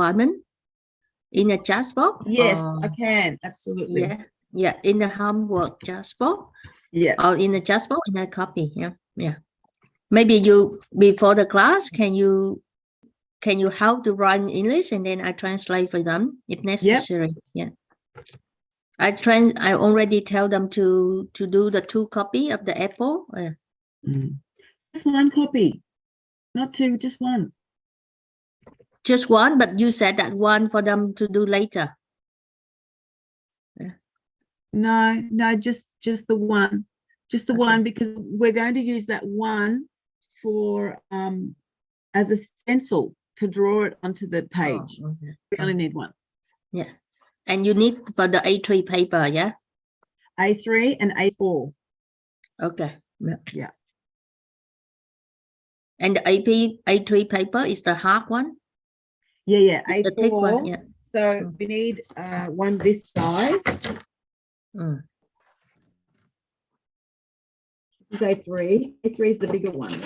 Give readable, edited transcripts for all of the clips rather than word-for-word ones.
assignment in a chat box? Yes, or, I can. Absolutely. Yeah, yeah, in the homework chat box. Yeah. Or in the chat box in a copy. Yeah, yeah. Maybe you before the class, can you help to write in English and then I translate for them if necessary? Yeah. I already tell them to do the 2 copy of the apple. Just one copy, not 2, just 1. Just 1, but you said that 1 for them to do later. No, just the 1. Just the 1, because we're going to use that 1 for as a stencil to draw it onto the page. Okay. We only need 1. Yeah. And you need for the A3 paper, yeah? A3 and A4. Okay. Yeah. And the A3 paper is the hard one? Yeah. It's the thick one, yeah. So we need one this size. Mm. This is A3. A3 is the bigger one.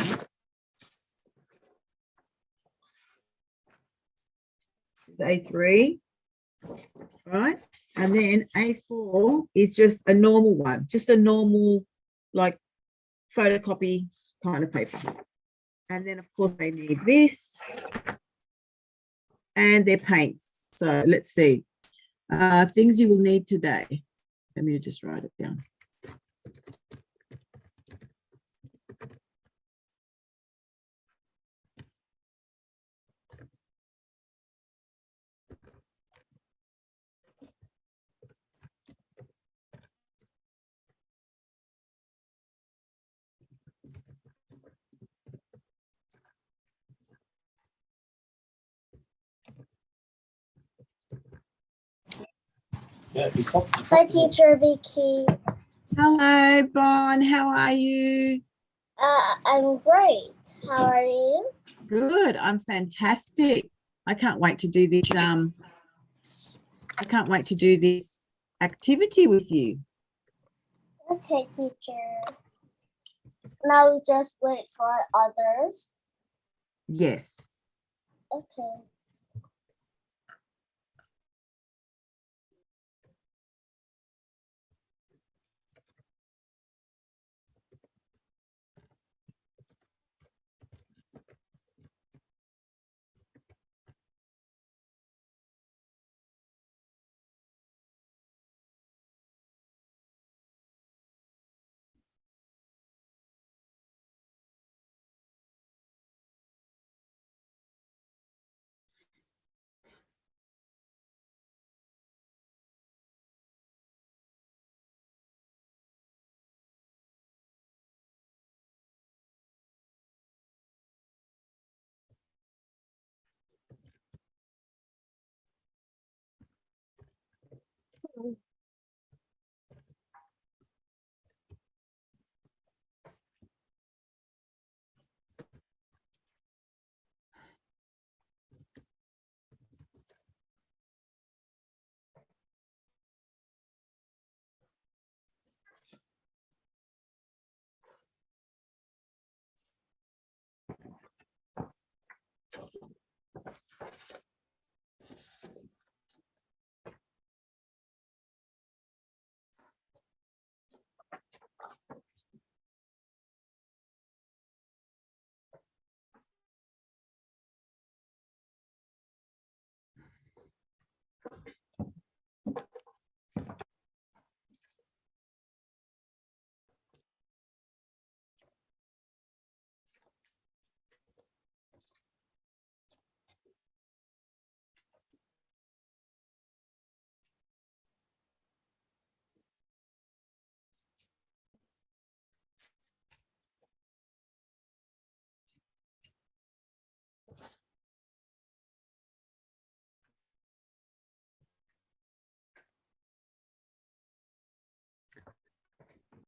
Right? A3, right? And then A4 is just a normal one, just a normal like photocopy kind of paper. And then of course they need this and their paints. So let's see, things you will need today. Let me just write it down. Hi, Teacher Vicki. Hello, Bon. How are you? I'm great. How are you? Good. I'm fantastic. I can't wait to do this. I can't wait to do this activity with you. Okay, teacher. Now we just wait for others. Yes. Okay.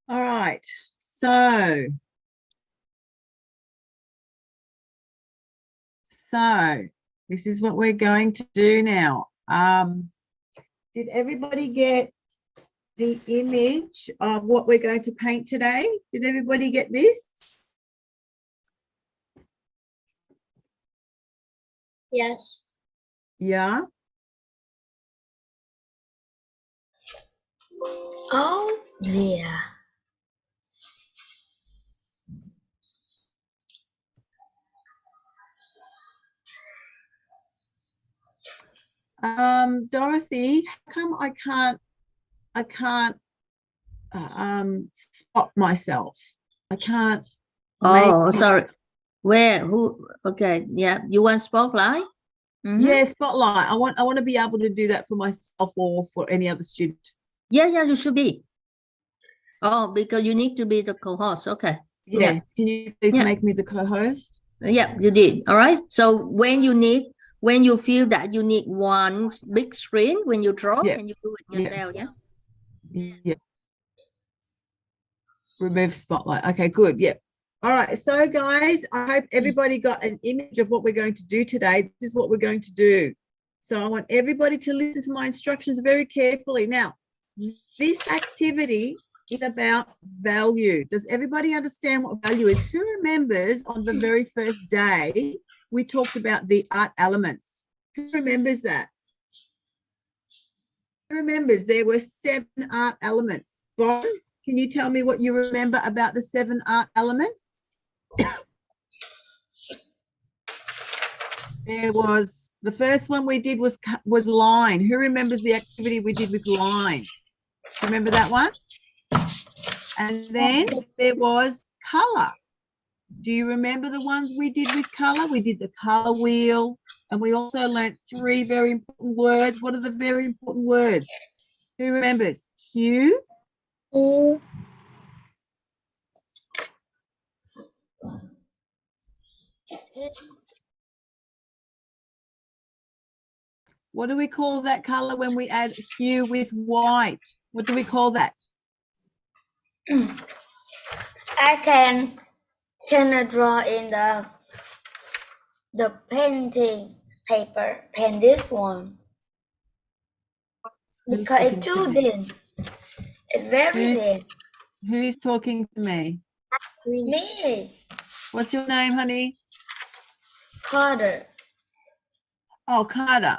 All right. So this is what we're going to do now. Did everybody get the image of what we're going to paint today? Did everybody get this? Yes. Yeah. Oh dear. Dorothy, how come I can't spot myself? I can't Oh, make, sorry. Where? Who? Okay. Yeah. You want spotlight? Mhm. yeah, spotlight. I want to be able to do that for myself or for any other student. Yeah. Yeah. You should be. Oh, because you need to be the co-host. Okay. Yeah. Can you please Yeah. make me the co-host? Yeah, you did. All right. So when you feel that you need one big screen when you draw, Yeah. can you do it Yeah. yourself? Yeah. Yeah. Remove spotlight. Okay, good. Yeah. All right. So guys, I hope everybody got an image of what we're going to do today. This is what we're going to do. So I want everybody to listen to my instructions very carefully. Now, this activity is about value. Does everybody understand what value is? Who remembers on the very first day we talked about the art elements? Who remembers that? Who remembers there were 7 art elements? Bon, can you tell me what you remember about the 7 art elements? There was, the first one we did was line. Who remembers the activity we did with line? Remember that one? And then there was color. Do you remember the ones we did with color? We did the color wheel, and we also learnt 3 very important words. What are the very important words? Who remembers? Hue. You. What do we call that color when we add hue with white? What do we call that? I can draw in the painting paper. Paint this one because it's too thin. It's very thin. Who's talking to me? Me, What's your name, honey? Carter. Oh, Carter.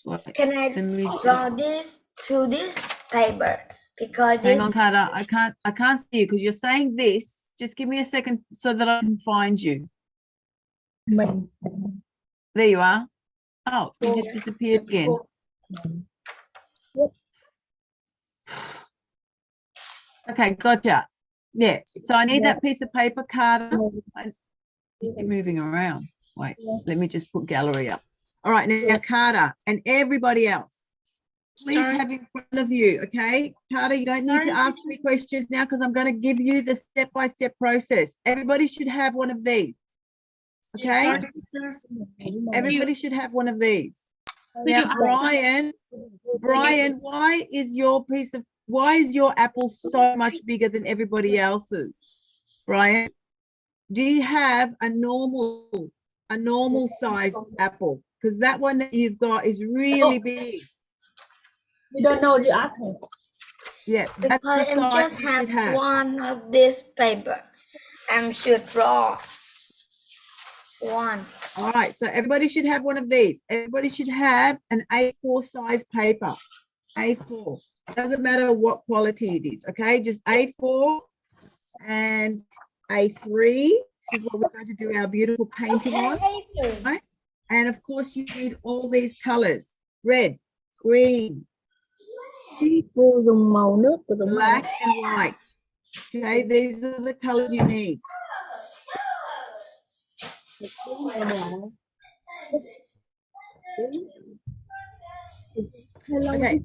Wait, Can I let me draw this to this paper? Because hang this. on, Carter. I can't see you because you're saying this. Just give me a second so that I can find you. There you are. Oh, you just disappeared again. Okay, gotcha. Yeah. So I need that piece of paper, Carter. Keep moving around. Wait, let me just put gallery up. All right, now Carter and everybody else, please have in front of you, okay? Carter, you don't need to ask me questions now because I'm going to give you the step-by-step process. Everybody should have one of these, okay? Everybody should have one of these. Now, Brian, why is your apple so much bigger than everybody else's? Brian, do you have a normal size apple? Because that one that you've got is really big. We don't know the answer. Yeah, that's the Because I size just you should have have. one of this paper. I should draw one. All right, so everybody should have one of these. Everybody should have an A4 size paper. A4. Doesn't matter what quality it is, okay? Just A4 and A3. This is what we're going to do our beautiful painting on. Right? And of course, you need all these colors: red, green, Cô dùng màu nước của dùng màu. black, and white. Okay, these are the colors you need. Okay.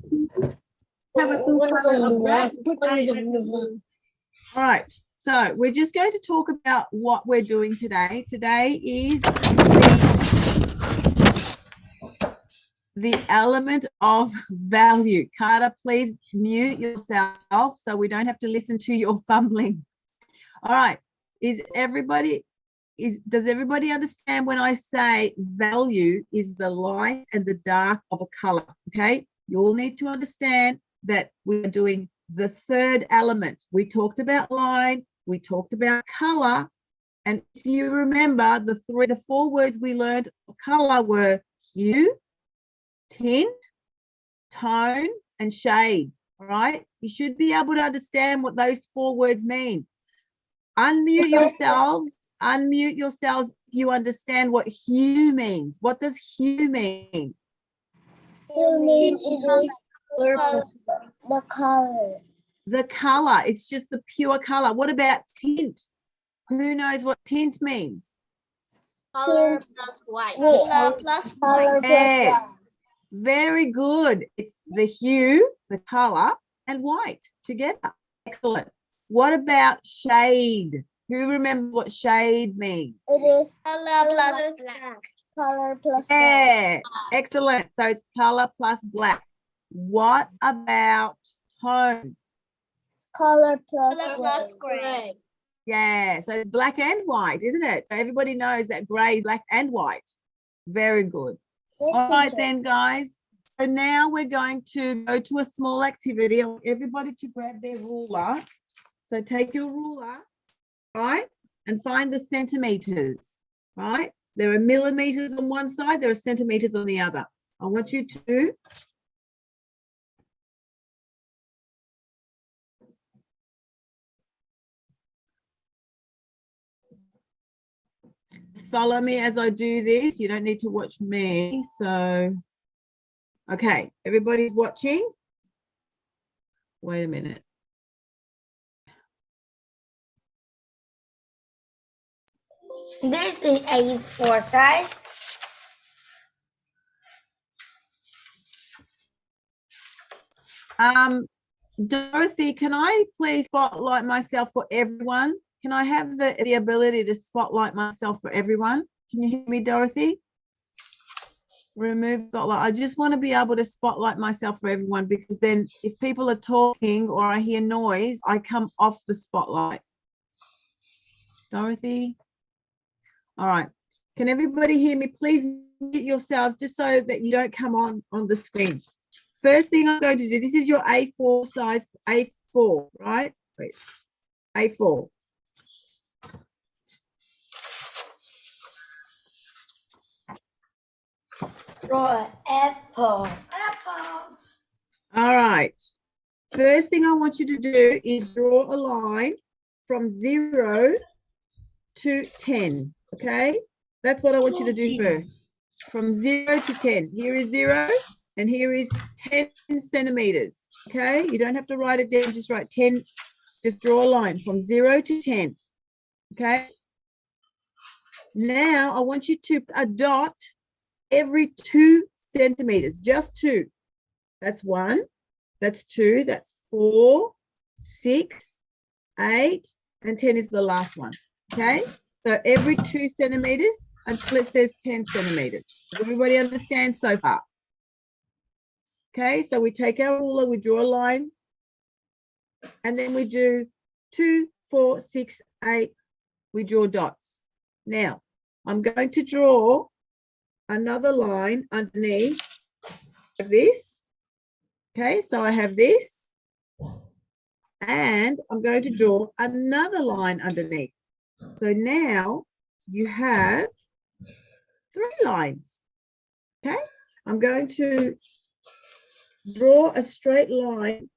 All right, so we're just going to talk about what we're doing today. Today is the element of value. Carter, please mute yourself so we don't have to listen to your fumbling. All right, does everybody understand when I say value is the light and the dark of a color? Okay, you all need to understand that we're doing the third element. We talked about line, we talked about color, and if you remember, the 4 words we learned of color were hue, tint, tone, and shade. All right. You should be able to understand what those 4 words mean. Unmute yourselves. Unmute yourselves if you understand what hue means. What does hue mean? You mean it is the color. The color. It's just the pure color. What about tint? Who knows what tint means? Color plus white. Color plus white. Yeah. Very good. It's the hue, the color, and white together. Excellent. What about shade? Who remembers what shade means? It is Color plus black. color plus white. Yeah. Excellent. So it's color plus black. What about tone? Color plus Color white. plus gray. Yeah. So it's black and white, isn't it? So everybody knows that gray is black and white. Very good. Yes, All right teacher. then, guys. So now we're going to go to a small activity. I want everybody to grab their ruler. So take your ruler, right, and find the centimeters, right? There are millimeters on one side, there are centimeters on the other. I want you to follow me as I do this. You don't need to watch me. So, okay, everybody's watching. Wait a minute. This is A4 size. Dorothy, can I please spotlight myself for everyone? Can I have the ability to spotlight myself for everyone? Can you hear me, Dorothy? Remove spotlight. I just want to be able to spotlight myself for everyone, because then if people are talking or I hear noise, I come off the spotlight. Dorothy? All right. Can everybody hear me? Please mute yourselves just so that you don't come on the screen. First thing I'm going to do, this is your A4 size, A4, right? Wait, A4. Draw an apple. Apple. All right. First thing I want you to do is draw a line from 0 to 10, okay? That's what I want you to do first. From 0 to 10. Here is 0 and here is 10 centimeters, okay? You don't have to write it down, just write 10. Just draw a line from 0 to 10, okay? Now I want you to put a dot every 2 centimeters, just 2. That's 1, that's 2, that's 4, 6, 8, and 10 is the last one, okay? So every 2 centimeters until it says 10 centimeters. Does everybody understand so far? Okay, so we take our ruler, we draw a line, and then we do 2, 4, 6, 8, we draw dots. Now, I'm going to draw another line underneath this. Okay, so I have this, and I'm going to draw another line underneath. So now you have 3 lines. Okay, I'm going to draw a straight line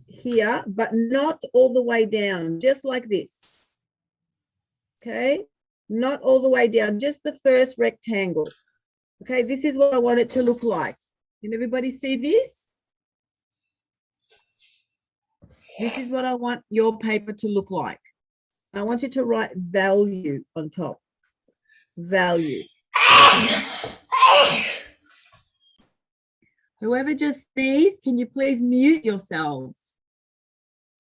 here, but not all the way down, just like this. Okay, not all the way down, just the first rectangle. Okay, this is what I want it to look like. Can everybody see this? This is what I want your paper to look like. And I want you to write value on top. Value. Whoever just sneezed, can you please mute yourselves?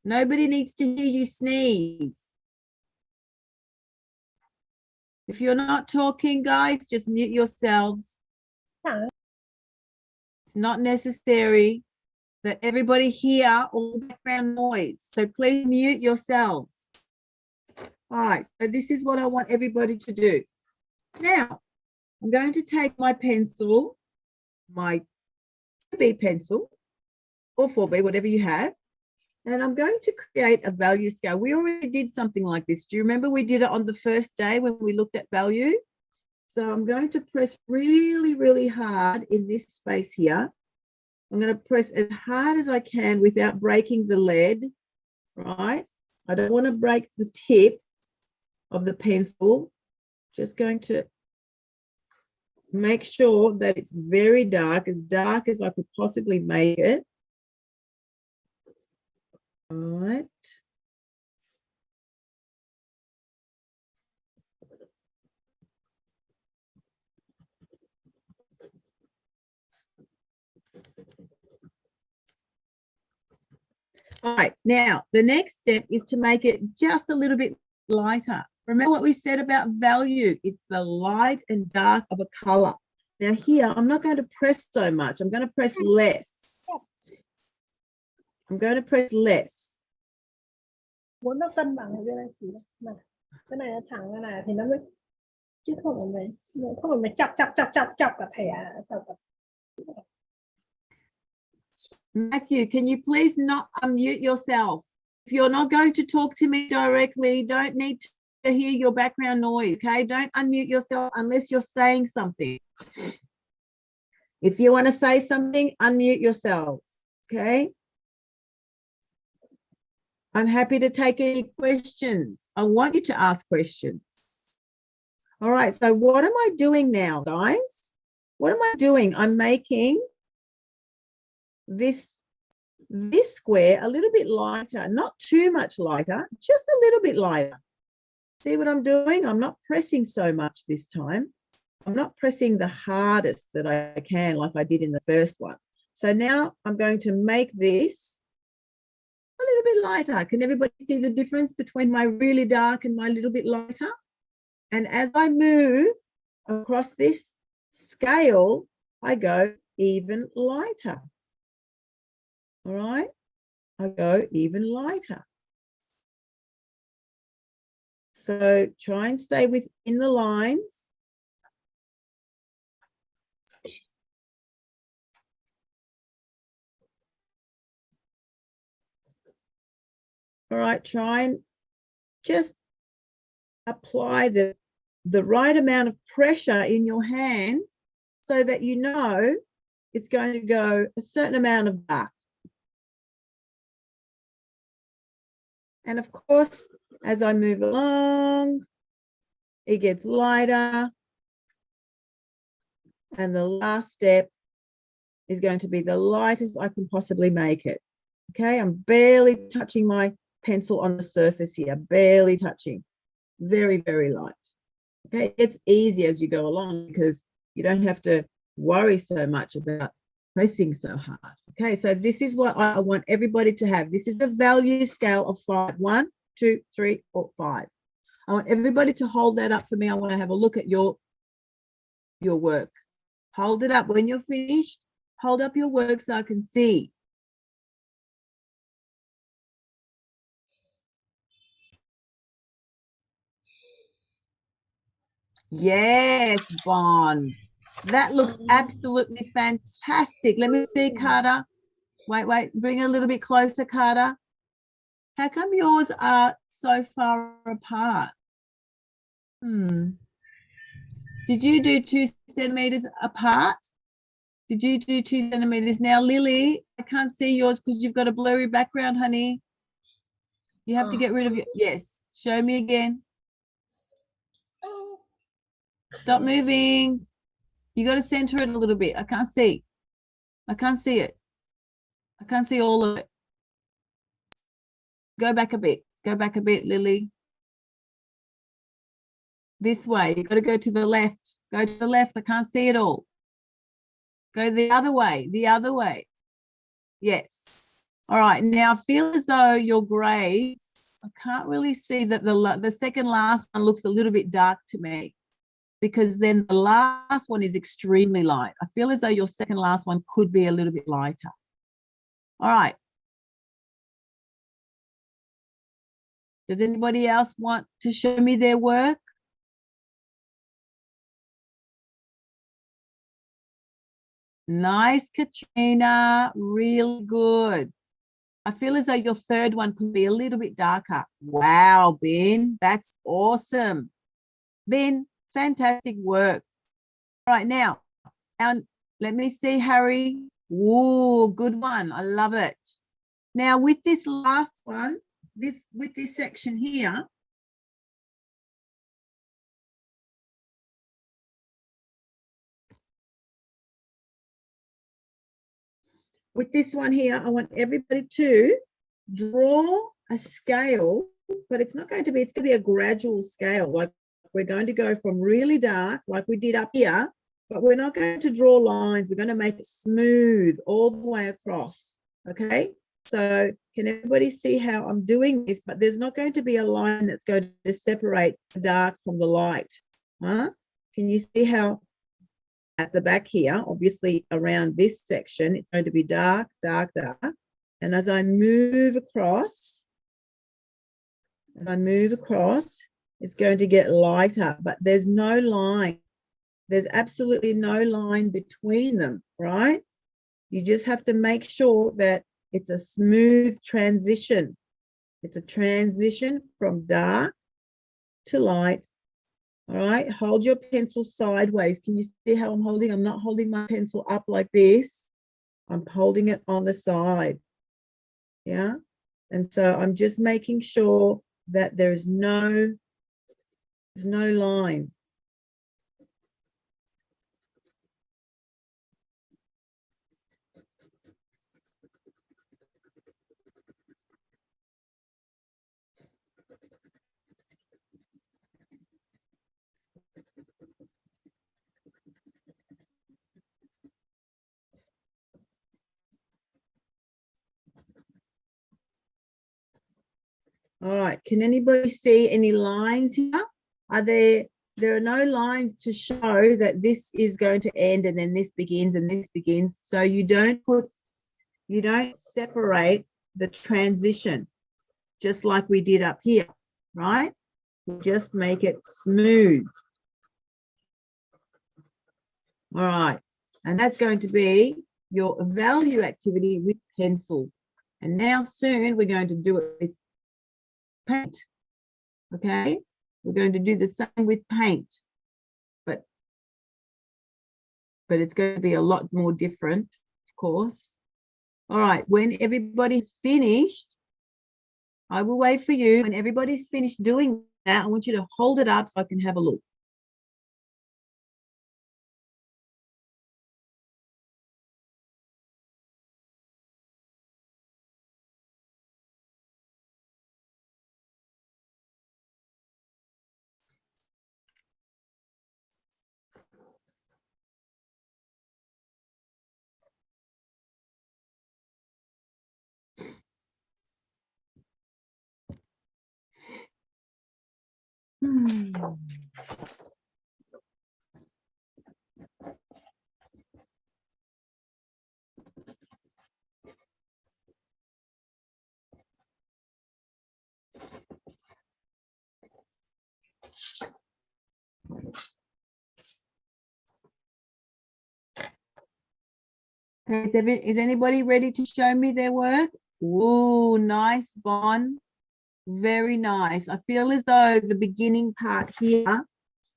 Nobody needs to hear you sneeze. If you're not talking, guys, just mute yourselves. It's not necessary that everybody hear all the background noise. So please mute yourselves. All right, so this is what I want everybody to do. Now, I'm going to take my pencil, my 2B pencil, or 4B, whatever you have, and I'm going to create a value scale. We already did something like this. Do you remember we did it on the first day when we looked at value? So I'm going to press really, really hard in this space here. I'm going to press as hard as I can without breaking the lead, right? I don't want to break the tip of the pencil. Just going to make sure that it's very dark as I could possibly make it. All right. All right, now the next step is to make it just a little bit lighter. Remember what we said about value? It's the light and dark of a color. Now here, I'm not going to press so much. I'm going to press less. I'm going to press less. Muốn nó cân bằng ở bên này thì mà cái này nó thẳng cái này thì nó mới chứ không phải mày chọc cả thẻ chọc cả. Matthew, can you please not unmute yourself? If you're not going to talk to me directly, don't need to hear your background noise, okay? Don't unmute yourself unless you're saying something. If you want to say something, unmute yourselves, okay? I'm happy to take any questions. I want you to ask questions. All right, so what am I doing now, guys? What am I doing? I'm making this square a little bit lighter, not too much lighter, just a little bit lighter. See what I'm doing? I'm not pressing so much this time. I'm not pressing the hardest that I can like I did in the first one. So now I'm going to make this a little bit lighter. Can everybody see the difference between my really dark and my little bit lighter? And as I move across this scale, I go even lighter. All right, I go even lighter. So try and stay within the lines. All right, try and just apply the right amount of pressure in your hand so that you know it's going to go a certain amount of dark. And of course, as I move along, it gets lighter. And the last step is going to be the lightest I can possibly make it. Okay, I'm barely touching my pencil on the surface here, barely touching. Very, very light. Okay, it's easy as you go along because you don't have to worry so much about pressing so hard. Okay, so this is what I want everybody to have. This is the value scale of 5. 1, 2, 3, 4, 5. I want everybody to hold that up for me. I want to have a look at your work. Hold it up. When you're finished, hold up your work so I can see. Yes, Bon. That looks absolutely fantastic. Let me see, Carter. Wait, bring it a little bit closer, Carter. How come yours are so far apart? Did you do 2 centimeters apart? Did you do 2 centimeters? Now, Lily, I can't see yours because you've got a blurry background, honey. You have to get rid of your, yes. Show me again. Stop moving. You got to center it a little bit. I can't see. I can't see it. I can't see all of it. Go back a bit. Go back a bit, Lily. This way. You've got to go to the left. Go to the left. I can't see it all. Go the other way. The other way. Yes. All right. Now, I feel as though your grades, I can't really see that the second last one looks a little bit dark to me, because then the last one is extremely light. I feel as though your second last one could be a little bit lighter. All right. Does anybody else want to show me their work? Nice, Katrina. Really good. I feel as though your third one could be a little bit darker. Wow, Ben, that's awesome. Ben, Fantastic work. All right, now, let me see, Harry. Whoa, good one. I love it. Now, with this last one, with this section here, with this one here, I want everybody to draw a scale, but it's going to be a gradual scale. Like we're going to go from really dark, like we did up here, but we're not going to draw lines. We're going to make it smooth all the way across. Okay. So can everybody see how I'm doing this? But there's not going to be a line that's going to separate the dark from the light. Huh? Can you see how at the back here, obviously around this section, it's going to be dark, dark, dark. And as I move across, it's going to get lighter, but there's no line. There's absolutely no line between them, right? You just have to make sure that it's a smooth transition. It's a transition from dark to light. All right, hold your pencil sideways. Can you see how I'm holding? I'm not holding my pencil up like this. I'm holding it on the side. Yeah, and so I'm just making sure that there's no line. All right, can anybody see any lines here? There are no lines to show that this is going to end and then this begins and this begins. So you don't separate the transition just like we did up here, right? We just make it smooth. All right, and that's going to be your value activity with pencil. And now soon we're going to do it with paint. Okay, we're going to do the same with paint, but it's going to be a lot more different, of course. All right, when everybody's finished, I will wait for you. When everybody's finished doing that, I want you to hold it up so I can have a look. Okay, is anybody ready to show me their work? Oh, nice, Bon. Very nice. I feel as though the beginning part here,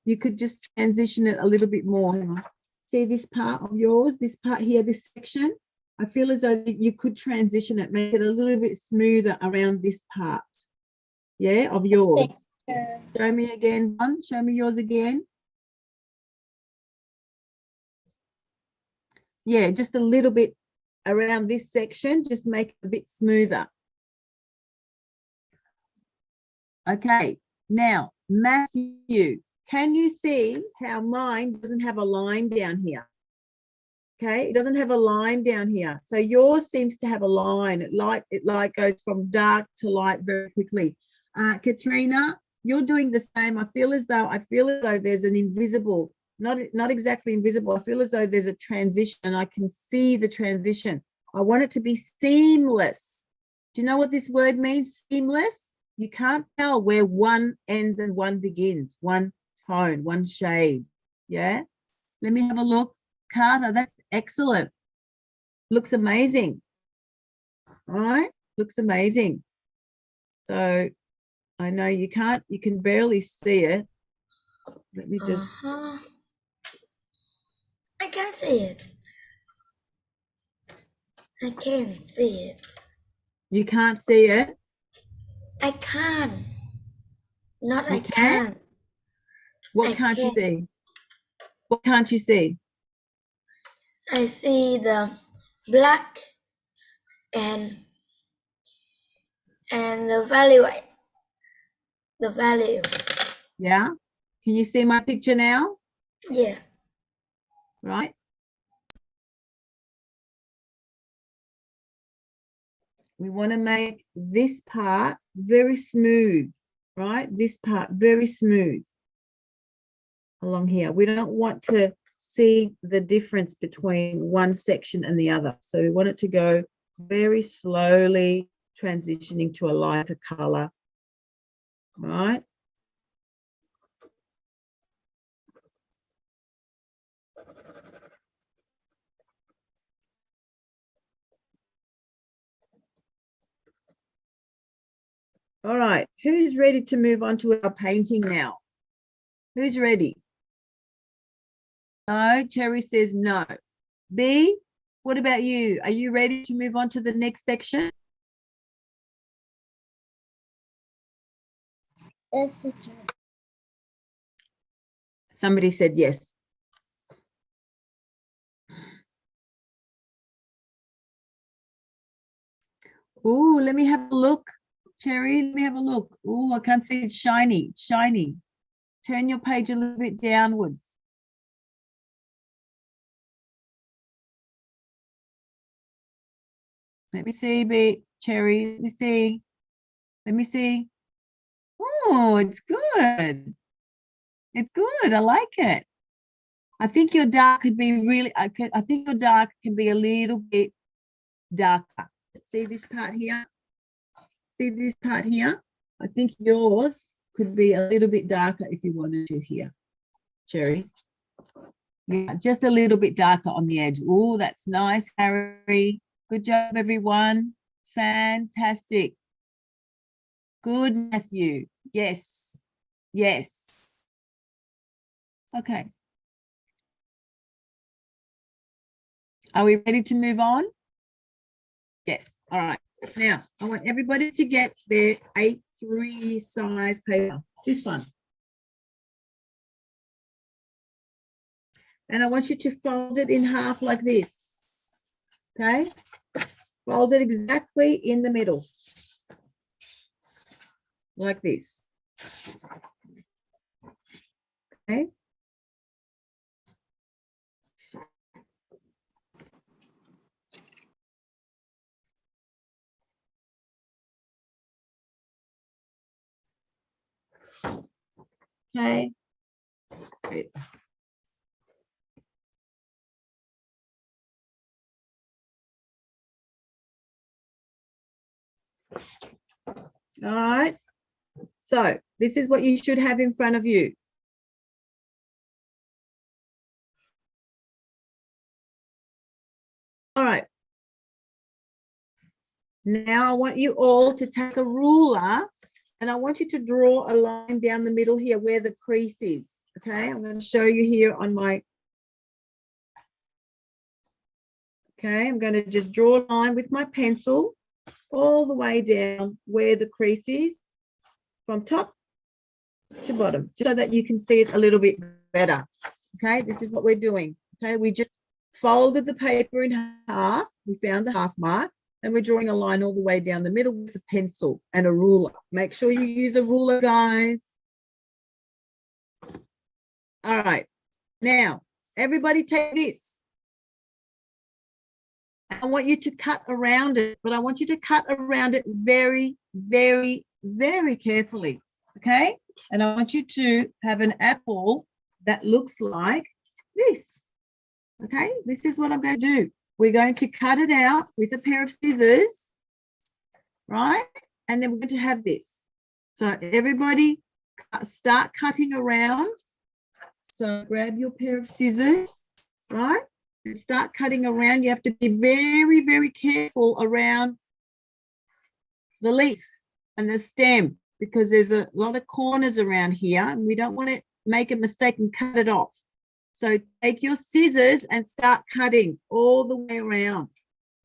you could just transition it a little bit more. Hang on. See this part of yours, this part here, this section? I feel as though you could transition it, make it a little bit smoother around this part. Yeah, of yours. Show me again, Bon. Show me yours again. Yeah, just a little bit around this section, just make it a bit smoother. Okay, now, Matthew, can you see how mine doesn't have a line down here? Okay, it doesn't have a line down here. So yours seems to have a line. It goes from dark to light very quickly. Katrina, you're doing the same. I feel as though there's an invisible, not exactly invisible. I feel as though there's a transition and I can see the transition. I want it to be seamless. Do you know what this word means, seamless? You can't tell where one ends and one begins, one tone, one shade. Yeah. Let me have a look. Carter, that's excellent. Looks amazing. All right. Looks amazing. So I know you can barely see it. Let me just, I can see it. I can see it. you can't see it. I can. Not You I can? can. What I can't you can. see? What can't you see? I see the black and the value. The value. Yeah. Can you see my picture now? Yeah. Right. We want to make this part very smooth, right? This part very smooth along here. We don't want to see the difference between one section and the other. So we want it to go very slowly, transitioning to a lighter color, right? All right, who's ready to move on to our painting now? Who's ready? No, Cherry says no. B, what about you? Are you ready to move on to the next section? Yes, teacher. Somebody said yes. Oh, let me have a look. Cherry, let me have a look. Oh, I can't see. It's shiny. It's shiny. Turn your page a little bit downwards. Let me see, B, Cherry. Let me see. Let me see. Oh, it's good. It's good. I like it. I think your dark could be really, I think your dark can be a little bit darker. See this part here? See this part here? I think yours could be a little bit darker if you wanted to here, Cherry. Yeah, just a little bit darker on the edge. Oh, that's nice, Harry. Good job, everyone. Fantastic. Good, Matthew. Yes. Yes. Okay. Are we ready to move on? Yes. All right. Now, I want everybody to get their A3 size paper. This one. And I want you to fold it in half like this. Okay? Fold it exactly in the middle. Like this. Okay? Okay. Great. All right. So this is what you should have in front of you. All right. Now I want you all to take a ruler and I want you to draw a line down the middle here where the crease is. Okay, I'm going to show you here on my. Okay, I'm going to just draw a line with my pencil all the way down where the crease is from top to bottom, just so that you can see it a little bit better. Okay, this is what we're doing. Okay, we just folded the paper in half. We found the half mark. And we're drawing a line all the way down the middle with a pencil and a ruler. Make sure you use a ruler, guys. All right. Now, everybody take this. I want you to cut around it, but I want you to cut around it very, very, very carefully. Okay? And I want you to have an apple that looks like this. Okay? This is what I'm going to do. We're going to cut it out with a pair of scissors, right? And then we're going to have this. So everybody start cutting around. So grab your pair of scissors, right? And start cutting around. You have to be very, very careful around the leaf and the stem because there's a lot of corners around here and we don't want make a mistake and cut it off. So take your scissors and start cutting all the way around,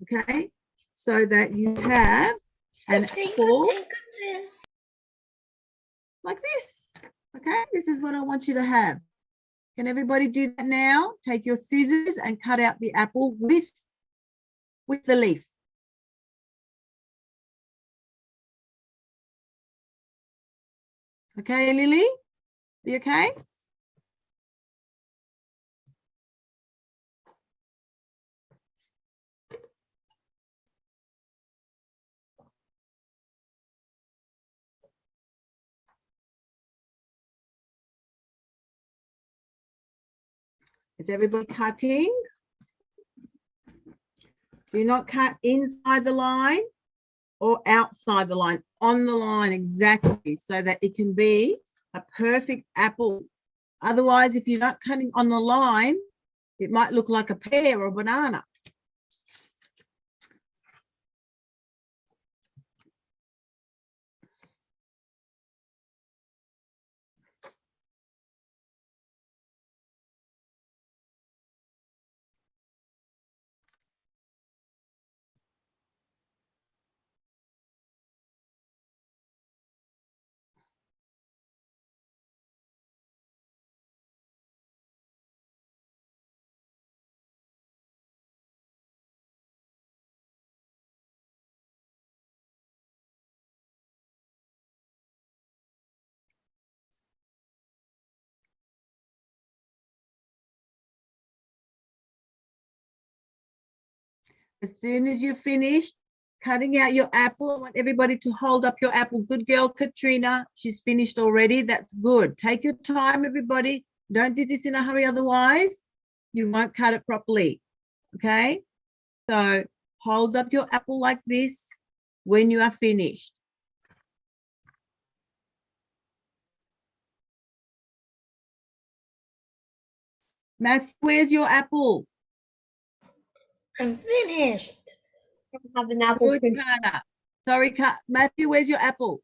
okay? So that you have an apple like this, okay? This is what I want you to have. Can everybody do that now? Take your scissors and cut out the apple with the leaf. Okay, Lily? You okay? Is everybody cutting? Do not cut inside the line or outside the line, on the line exactly, so that it can be a perfect apple. Otherwise, if you're not cutting on the line, it might look like a pear or a banana. As soon as you're finished cutting out your apple, I want everybody to hold up your apple. Good girl, Katrina. She's finished already. That's good. Take your time, everybody. Don't do this in a hurry, otherwise you won't cut it properly. Okay? So hold up your apple like this when you are finished. Matthew, where's your apple? I'm finished. Have an apple. Good, Carter. Sorry, Matthew, where's your apple?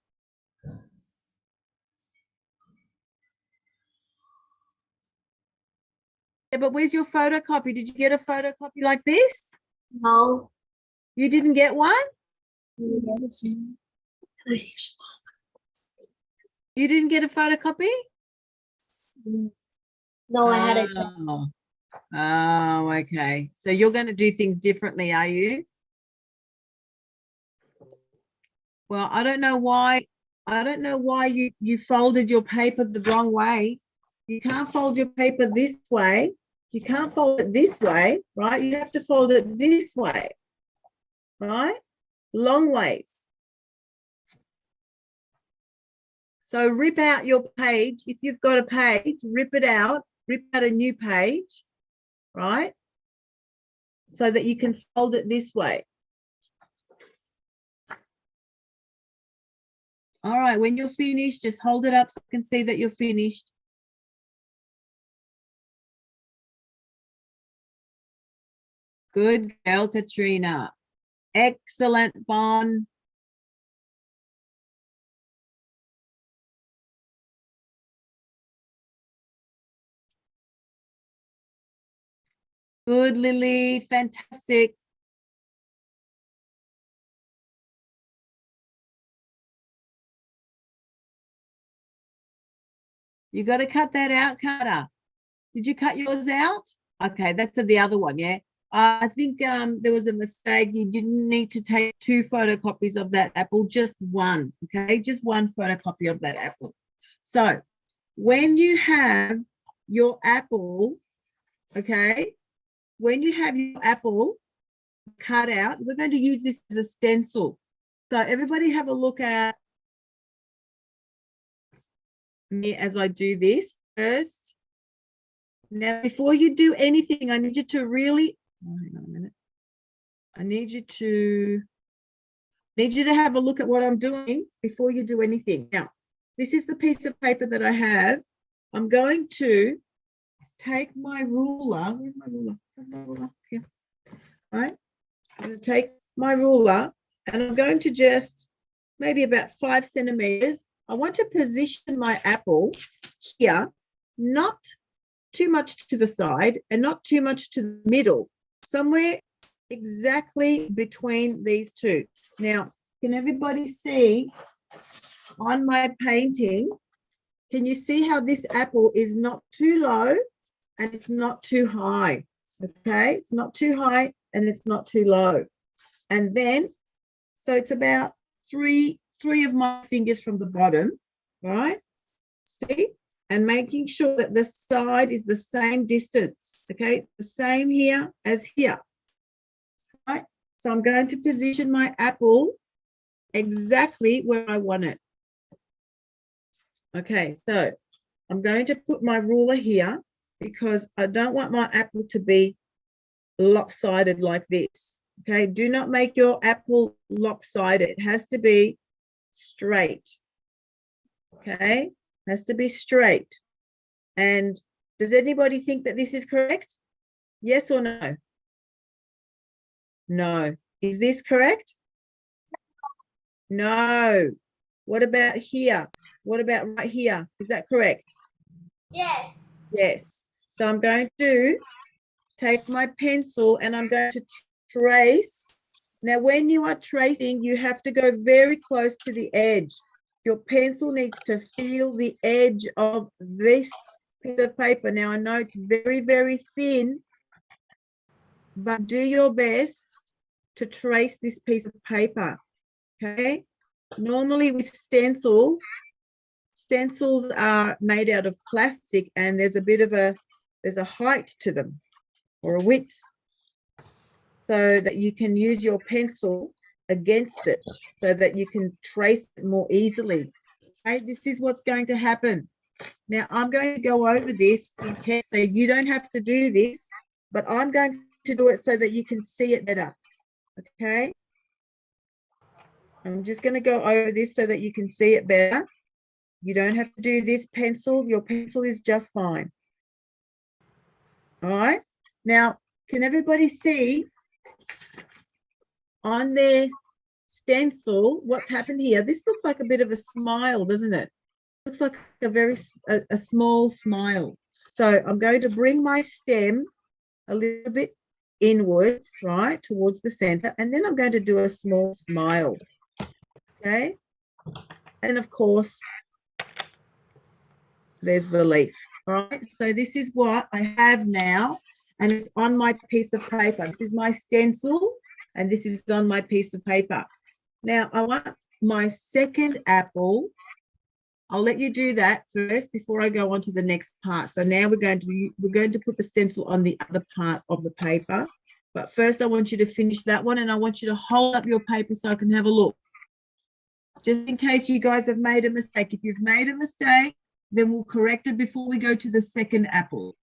Yeah, but where's your photocopy? Did you get a photocopy like this? No. You didn't get one? You didn't get a photocopy? No, I had it. Oh, okay. So you're going to do things differently, are you? Well, I don't know why you folded your paper the wrong way. You can't fold your paper this way. You can't fold it this way, right? You have to fold it this way, right? Long ways. So rip out your page. If you've got a page, rip it out. Rip out a new page, right? So that you can fold it this way. All right, when you're finished, just hold it up so I can see that you're finished. Good girl, Katrina. Excellent, Bon. Good, Lily. Fantastic. You got to cut that out, Carter. Did you cut yours out? Okay, that's the other one, yeah. I think there was a mistake. You didn't need to take 2 photocopies of that apple, just one, okay? Just one photocopy of that apple. So when you have your apple, okay, when you have your apple cut out, we're going to use this as a stencil. So everybody have a look at me as I do this first. Now, before you do anything, I need you to really, hang on a minute. I need you to have a look at what I'm doing before you do anything. Now, this is the piece of paper that I have. I'm going to take my ruler. Where's my ruler? Where's my ruler? Here. All right. I'm going to take my ruler and I'm going to just maybe about 5 centimeters. I want to position my apple here. not too much to the side and not too much to the middle, somewhere exactly between these two. Now, can everybody see on my painting, can you see how this apple is not too low and it's not too high? Okay, it's not too high and it's not too low. And then, so it's about three of my fingers from the bottom, right? See? And making sure that the side is the same distance, okay? The same here as here, right? So I'm going to position my apple exactly where I want it. Okay, so I'm going to put my ruler here because I don't want my apple to be lopsided like this. Okay, do not make your apple lopsided. It has to be straight. Okay, has to be straight. And does anybody think that this is correct? Yes or no? No. Is this correct? No. What about here? What about right here? Is that correct? Yes. Yes. So I'm going to take my pencil and I'm going to trace. Now, when you are tracing, you have to go very close to the edge. Your pencil needs to feel the edge of this piece of paper. Now, I know it's very, very thin, but do your best to trace this piece of paper, okay? Normally with stencils are made out of plastic and there's a height to them or a width so that you can use your pencil against it so that you can trace it more easily. Okay, this is what's going to happen. Now I'm going to go over this in text so you don't have to do this, but I'm going to do it so that you can see it better. Okay, I'm just going to go over this so that you can see it better. You don't have to do this pencil. Your pencil is just fine. All right. Now, can everybody see on their stencil what's happened here? This looks like a bit of a smile, doesn't it? Looks like a small smile. So I'm going to bring my stem a little bit inwards, right, towards the center, and then I'm going to do a small smile. Okay. And of course, there's the leaf. All right. So this is what I have now, and it's on my piece of paper. This is my stencil, and this is on my piece of paper. Now I want my second apple. I'll let you do that first before I go on to the next part. So now we're going to put the stencil on the other part of the paper. But first I want you to finish that one, and I want you to hold up your paper so I can have a look. Just in case you guys have made a mistake. If you've made a mistake, then we'll correct it before we go to the second apple.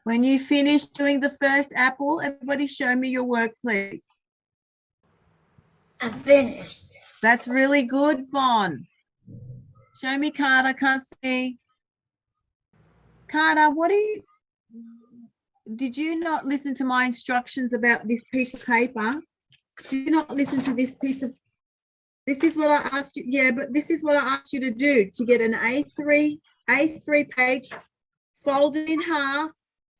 When you finish doing the first apple, everybody show me your work, please. I'm finished. That's really good, Bon. Show me, Carter. Can't see. Carter, did you not listen to my instructions about this piece of paper? Did you not listen to this piece of, this is what I asked you. Yeah, but this is what I asked you to do, to get an A3 page, fold it in half,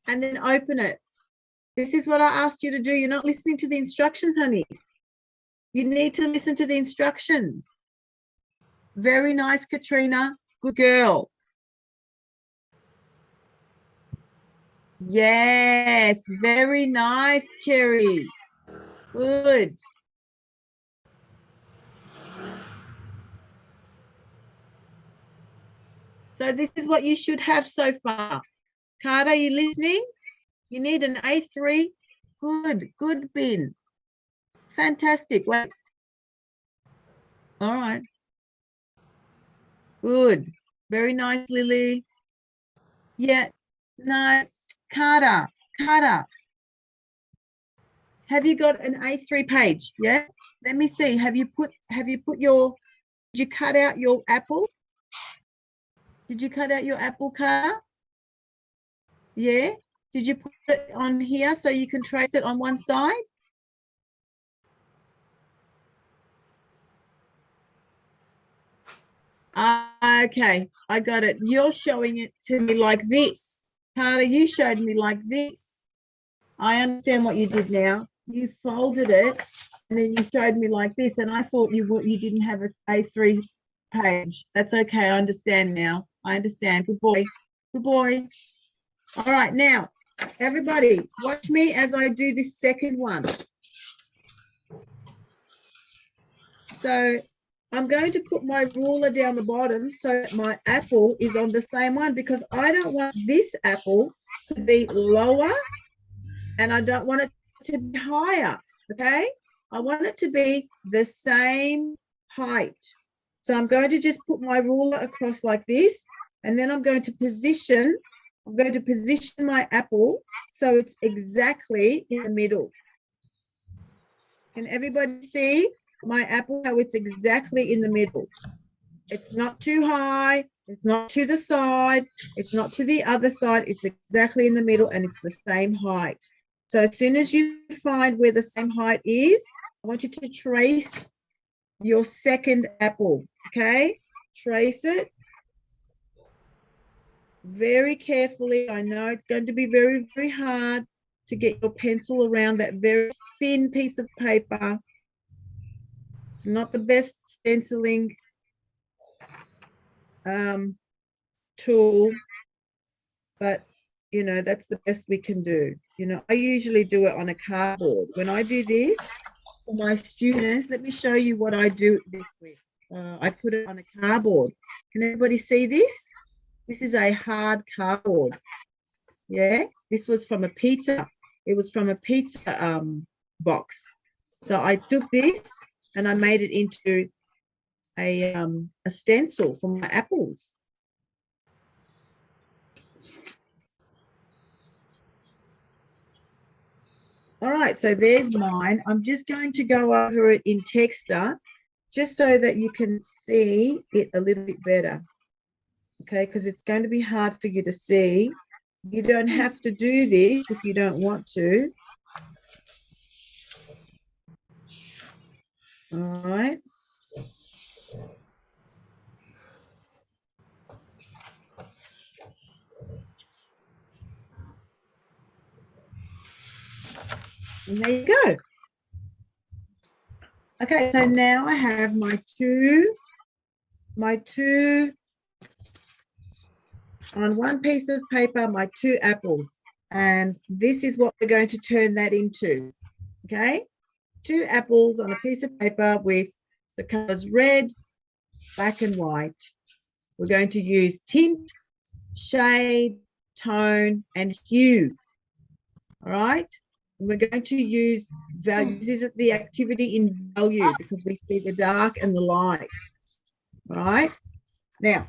and then open it. This is what I asked you to do. You're not listening to the instructions, honey. You need to listen to the instructions. Very nice, Katrina. Good girl. Yes, very nice, Cherry. Good. So this is what you should have so far. Carter, you listening? You need an A3. Good, bin. Fantastic. Wait. All right. Good. Very nice, Lily. Yeah. No, Carter. Have you got an A3 page? Yeah. Let me see. Have you put your, did you cut out your apple? Did you cut out your apple, Carter? Yeah. Did you put it on here so you can trace it on one side? Okay, I got it. You're showing it to me like this. Carter, you showed me like this. I understand what you did now. You folded it and then you showed me like this, and I thought you didn't have an A3 page. That's okay. I understand now. I understand. Good boy. Good boy. All right, now, everybody, watch me as I do this second one. So I'm going to put my ruler down the bottom so that my apple is on the same one, because I don't want this apple to be lower and I don't want it to be higher, okay? I want it to be the same height. So I'm going to just put my ruler across like this, and then I'm going to position my apple so it's exactly in the middle. Can everybody see my apple, how it's exactly in the middle? It's not too high, it's not to the side, it's not to the other side, it's exactly in the middle and it's the same height. So as soon as you find where the same height is, I want you to trace your second apple, okay? Trace it very carefully. I know it's going to be very, very hard to get your pencil around that very thin piece of paper. It's not the best stenciling tool, but you know, that's the best we can do. You know, I usually do it on a cardboard. When I do this for my students, let me show you what I do this with. I put it on a cardboard. Can everybody see this? This is a hard cardboard. Yeah, this was from a pizza. It was from a pizza box. So I took this and I made it into a stencil for my apples. All right, so there's mine. I'm just going to go over it in Texter just so that you can see it a little bit better. Okay, because it's going to be hard for you to see. You don't have to do this if you don't want to. All right. And there you go. Okay, so now I have my two on one piece of paper, my 2 apples. And this is what we're going to turn that into. Okay, 2 apples on a piece of paper with the colors red, black, and white. We're going to use tint, shade, tone, and hue. All right. And we're going to use value. This is the activity in value because we see the dark and the light. All right. Now,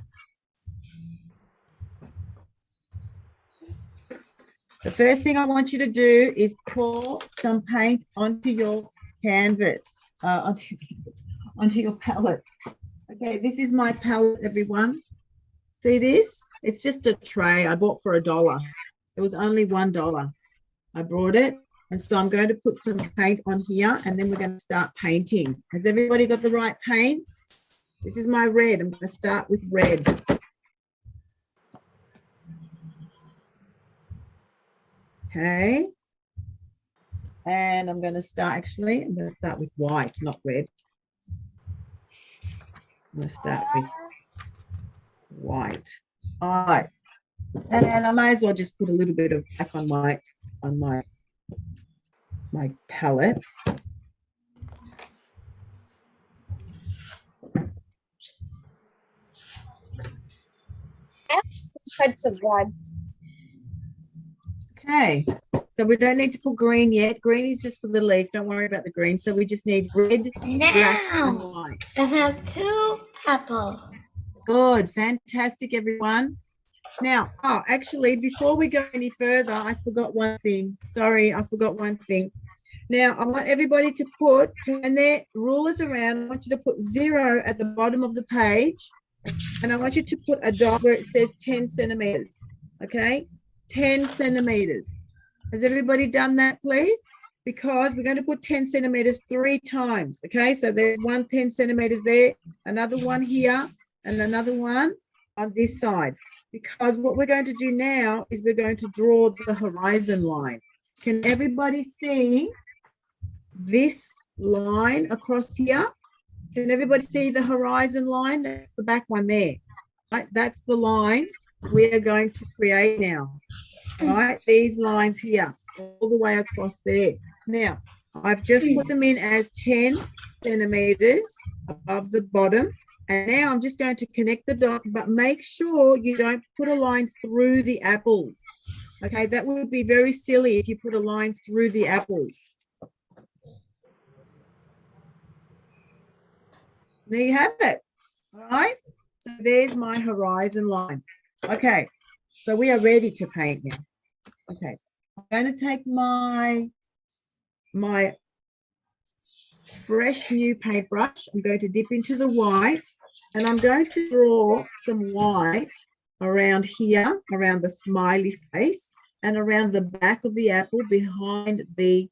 the first thing I want you to do is pour some paint onto your canvas, onto your palette. Okay, this is my palette, everyone. See this? It's just a tray I bought for $1. It was only $1. I brought it. And so I'm going to put some paint on here and then we're going to start painting. Has everybody got the right paints? This is my red. I'm going to start with red. Okay. And I'm going to start with white, not red. I'm going to start with white. All right. And I may as well just put a little bit of black on my palette. Touch of blood. Okay, so we don't need to put green yet. Green is just for the leaf. Don't worry about the green. So we just need red, black, and Now white. I have 2 apples. Good, fantastic, everyone. Now, actually, before we go any further, I forgot one thing. Sorry, I forgot one thing. Now, I want everybody to turn their rulers around. I want you to put 0 at the bottom of the page. And I want you to put a dot where it says 10 centimeters. Okay, 10 centimeters. Has everybody done that, please? Because we're going to put 10 centimeters 3 times. Okay, so there's 10 centimeters there, another one here, and another one on this side. Because what we're going to do now is we're going to draw the horizon line. Can everybody see this line across here? Can everybody see the horizon line? That's the back one there. Right? That's the line we're going to create now. Right? These lines here, all the way across there. Now, I've just put them in as 10 centimeters above the bottom. And now I'm just going to connect the dots, but make sure you don't put a line through the apples. Okay, that would be very silly if you put a line through the apples. There you have it. All right, so there's my horizon line. Okay, so we are ready to paint now. Okay, I'm going to take my fresh new paintbrush. I'm going to dip into the white, and I'm going to draw some white around here, around the smiley face, and around the back of the apple behind the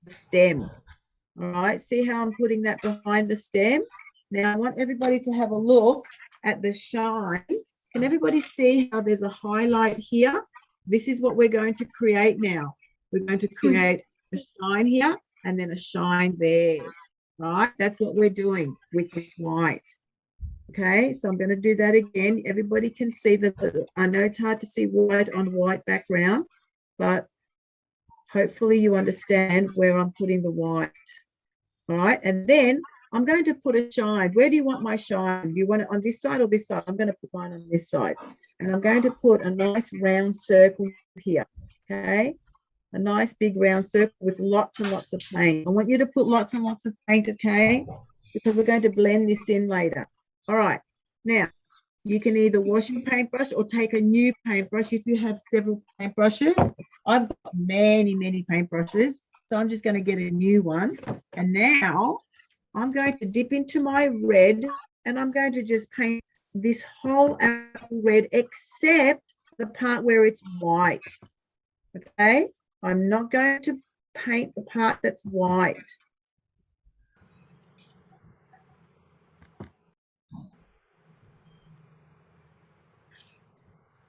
stem. All right, see how I'm putting that behind the stem? Now I want everybody to have a look at the shine. Can everybody see how there's a highlight here? This is what we're going to create now. We're going to create a shine here and then a shine there, right? That's what we're doing with this white. Okay, so I'm going to do that again. Everybody can see that. I know it's hard to see white on white background, but hopefully you understand where I'm putting the white. All right, and then I'm going to put a shine. Where do you want my shine? Do you want it on this side or this side? I'm going to put mine on this side. And I'm going to put a nice round circle here, okay? A nice big round circle with lots and lots of paint. I want you to put lots and lots of paint, okay? Because we're going to blend this in later. All right, now you can either wash your paintbrush or take a new paintbrush if you have several paintbrushes. I've got many, many paintbrushes, so I'm just going to get a new one. And now I'm going to dip into my red and I'm going to just paint this whole apple red except the part where it's white. Okay, I'm not going to paint the part that's white.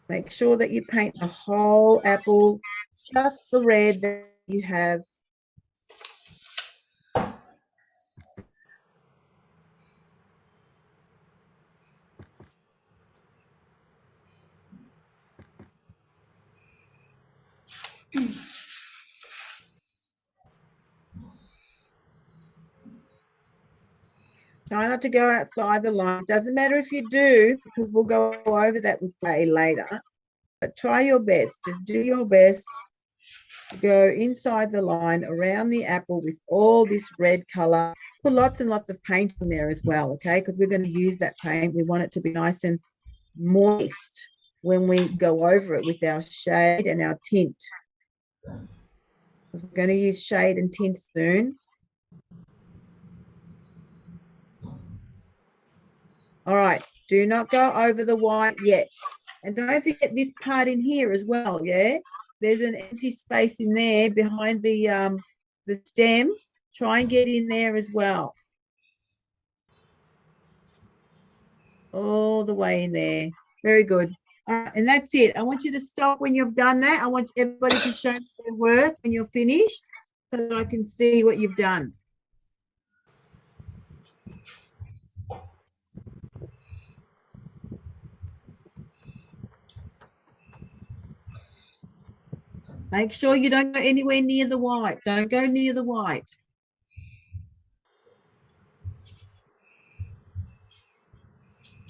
Make sure that you paint the whole apple, just the red that you have. Try not to go outside the line. Doesn't matter if you do, because we'll go over that with Ray later. But try your best. Just do your best to go inside the line around the apple with all this red color. Put lots and lots of paint in there as well, okay? Because we're going to use that paint. We want it to be nice and moist when we go over it with our shade and our tint. Because we're going to use shade and tint soon. All right, do not go over the white yet. And don't forget this part in here as well, yeah? There's an empty space in there behind the stem. Try and get in there as well. All the way in there. Very good. All right, and that's it. I want you to stop when you've done that. I want everybody to show their work when you're finished. so that I can see what you've done. Make sure you don't go anywhere near the white. Don't go near the white.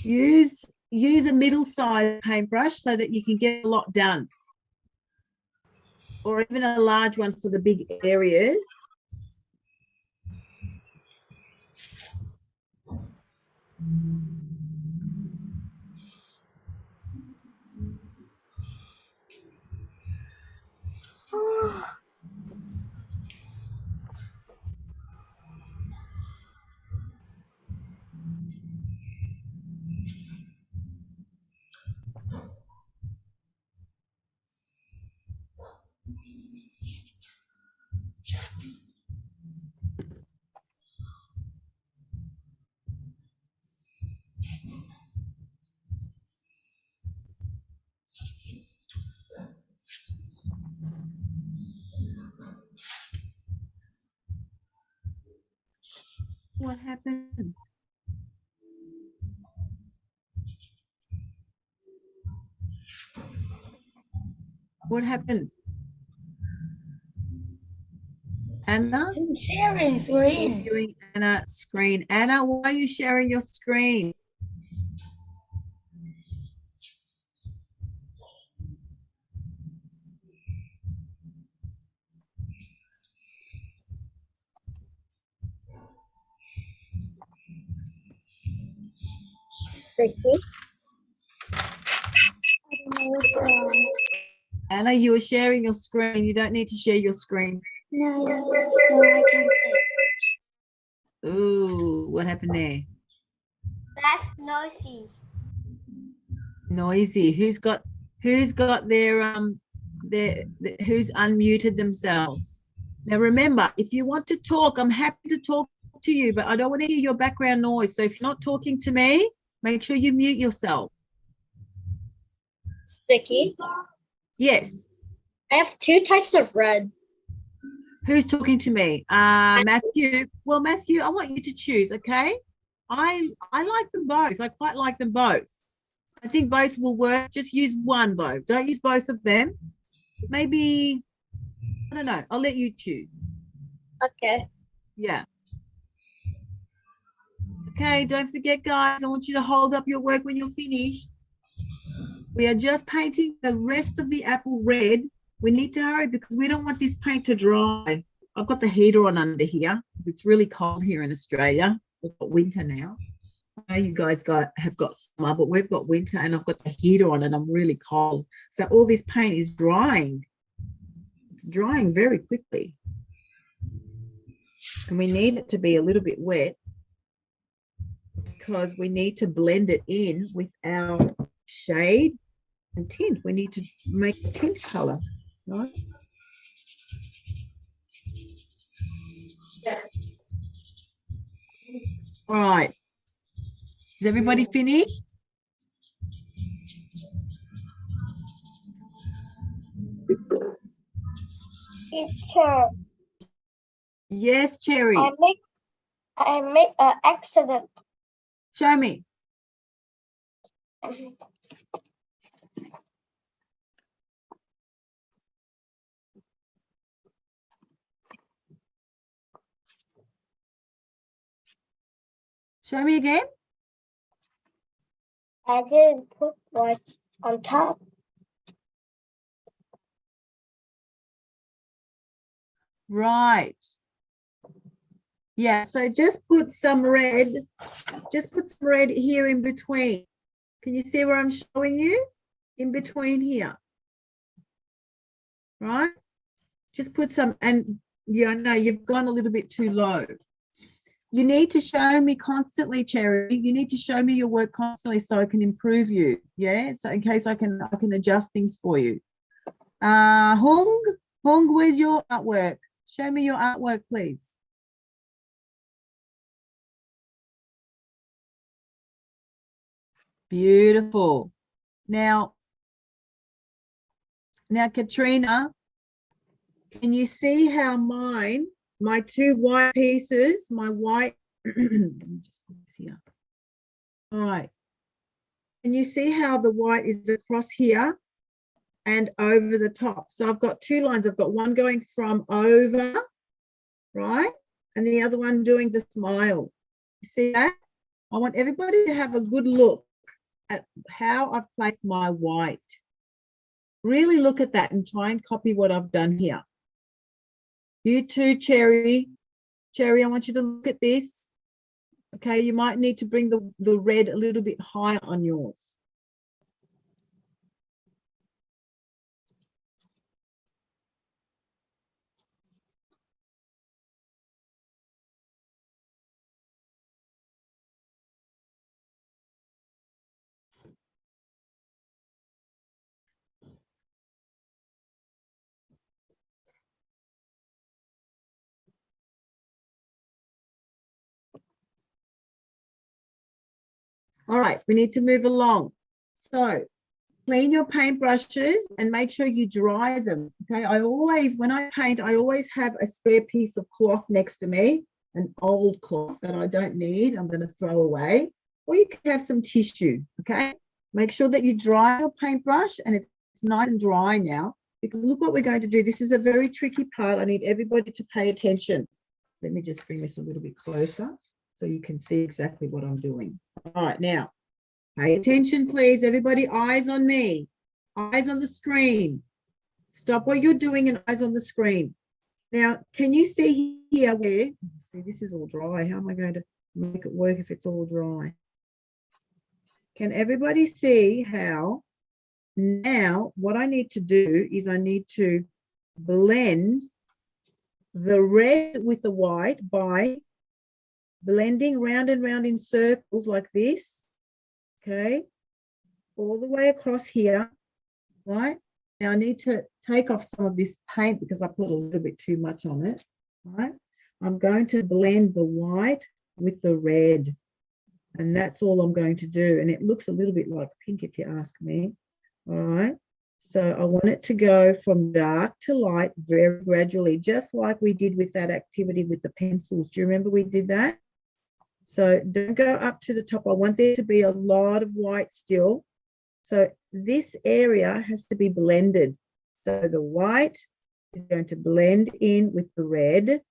Use a middle-sized paintbrush so that you can get a lot done. Or even a large one for the big areas. What happened? What happened? Anna? I'm sharing screen. Sharing Anna's screen. Anna, why are you sharing your screen? Vicky. Anna, you are sharing your screen. You don't need to share your screen. No, I can see. Ooh, what happened there? That's noisy. Noisy. Who's got their who's unmuted themselves? Now remember, if you want to talk, I'm happy to talk to you, but I don't want to hear your background noise. So if you're not talking to me, make sure you mute yourself. Vicky. Yes. I have 2 types of red. Who's talking to me? Matthew. Well, Matthew, I want you to choose, okay? I like them both. I quite like them both. I think both will work. Just use one though. Don't use both of them. Maybe, I don't know. I'll let you choose. Okay. Yeah. Okay, don't forget, guys, I want you to hold up your work when you're finished. We are just painting the rest of the apple red. We need to hurry because we don't want this paint to dry. I've got the heater on under here because it's really cold here in Australia. We've got winter now. I know you guys have got summer, but we've got winter and I've got the heater on and I'm really cold. So all this paint is drying. It's drying very quickly. And we need it to be a little bit wet because we need to blend it in with our shade and tint. We need to make the tint color, right? All right. Is everybody finished? Teacher, Yes, Cherry. I make an accident. Show me. Show me again. I didn't put white on top. Right. Yeah, so just put some red here in between. Can you see where I'm showing you? In between here. Right? Just put some, and yeah, no, you've gone a little bit too low. You need to show me constantly, Cherry. You need to show me your work constantly so I can improve you. Yeah, so in case I can adjust things for you. Hung, where's your artwork? Show me your artwork, please. Beautiful. Now, Katrina, Can you see how my two white pieces, my white, let me just put this here. All right. Can you see how the white is across here and over the top? So I've got two lines. I've got one going from over, right? And the other one doing the smile. You see that? I want everybody to have a good look at how I've placed my white. Really look at that and try and copy what I've done here. You too, Cherry. Cherry, I want you to look at this. Okay, you might need to bring the red a little bit higher on yours. All right, we need to move along. So clean your paintbrushes and make sure you dry them. Okay, when I paint, I always have a spare piece of cloth next to me, an old cloth that I don't need, I'm going to throw away. Or you can have some tissue, okay? Make sure that you dry your paintbrush and it's nice and dry now, because look what we're going to do. This is a very tricky part. I need everybody to pay attention. Let me just bring this a little bit closer so you can see exactly what I'm doing. All right, now, pay attention, please. Everybody, eyes on me. Eyes on the screen. Stop what you're doing and eyes on the screen. Now, can you see here where, see, this is all dry. How am I going to make it work if it's all dry? Can everybody see how now what I need to do is I need to blend the red with the white by blending round and round in circles like this, okay, all the way across here, right? Now I need to take off some of this paint because I put a little bit too much on it, right? I'm going to blend the white with the red, and that's all I'm going to do. And it looks a little bit like pink if you ask me, all right? So I want it to go from dark to light very gradually, just like we did with that activity with the pencils. Do you remember we did that? So don't go up to the top. I want there to be a lot of white still. So this area has to be blended. So the white is going to blend in with the red.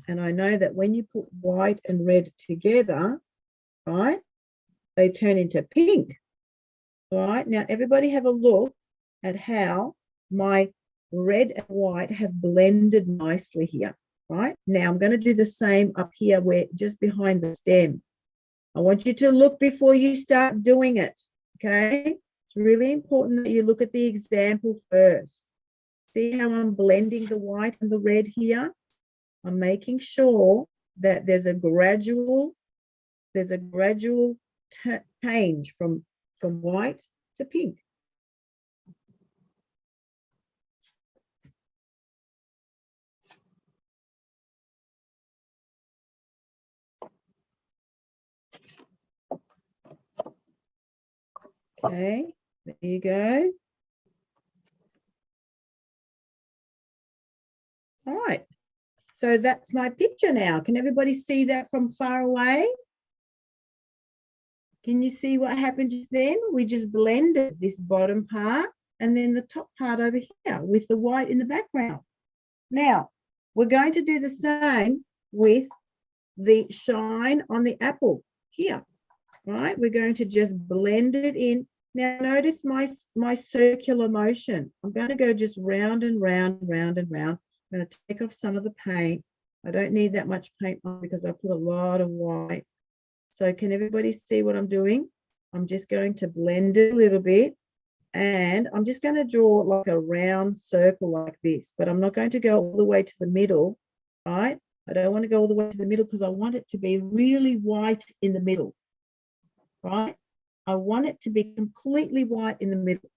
And I know that when you put white and red together, right, they turn into pink. All right, now everybody have a look at how my red and white have blended nicely here. Right now, I'm going to do the same up here where just behind the stem. I want you to look before you start doing it. Okay, it's really important that you look at the example first. See how I'm blending the white and the red here? I'm making sure that there's a gradual change from white to pink. Okay, there you go. All right, so that's my picture now. Can everybody see that from far away? Can you see what happened just then? We just blended this bottom part and then the top part over here with the white in the background. Now, we're going to do the same with the shine on the apple here, right? We're going to just blend it in. Now, notice my circular motion. I'm going to go just round and round, round and round. I'm going to take off some of the paint. I don't need that much paint on because I put a lot of white. So can everybody see what I'm doing? I'm just going to blend it a little bit. And I'm just going to draw like a round circle like this, but I'm not going to go all the way to the middle, right? I don't want to go all the way to the middle because I want it to be really white in the middle, right? I want it to be completely white in the middle.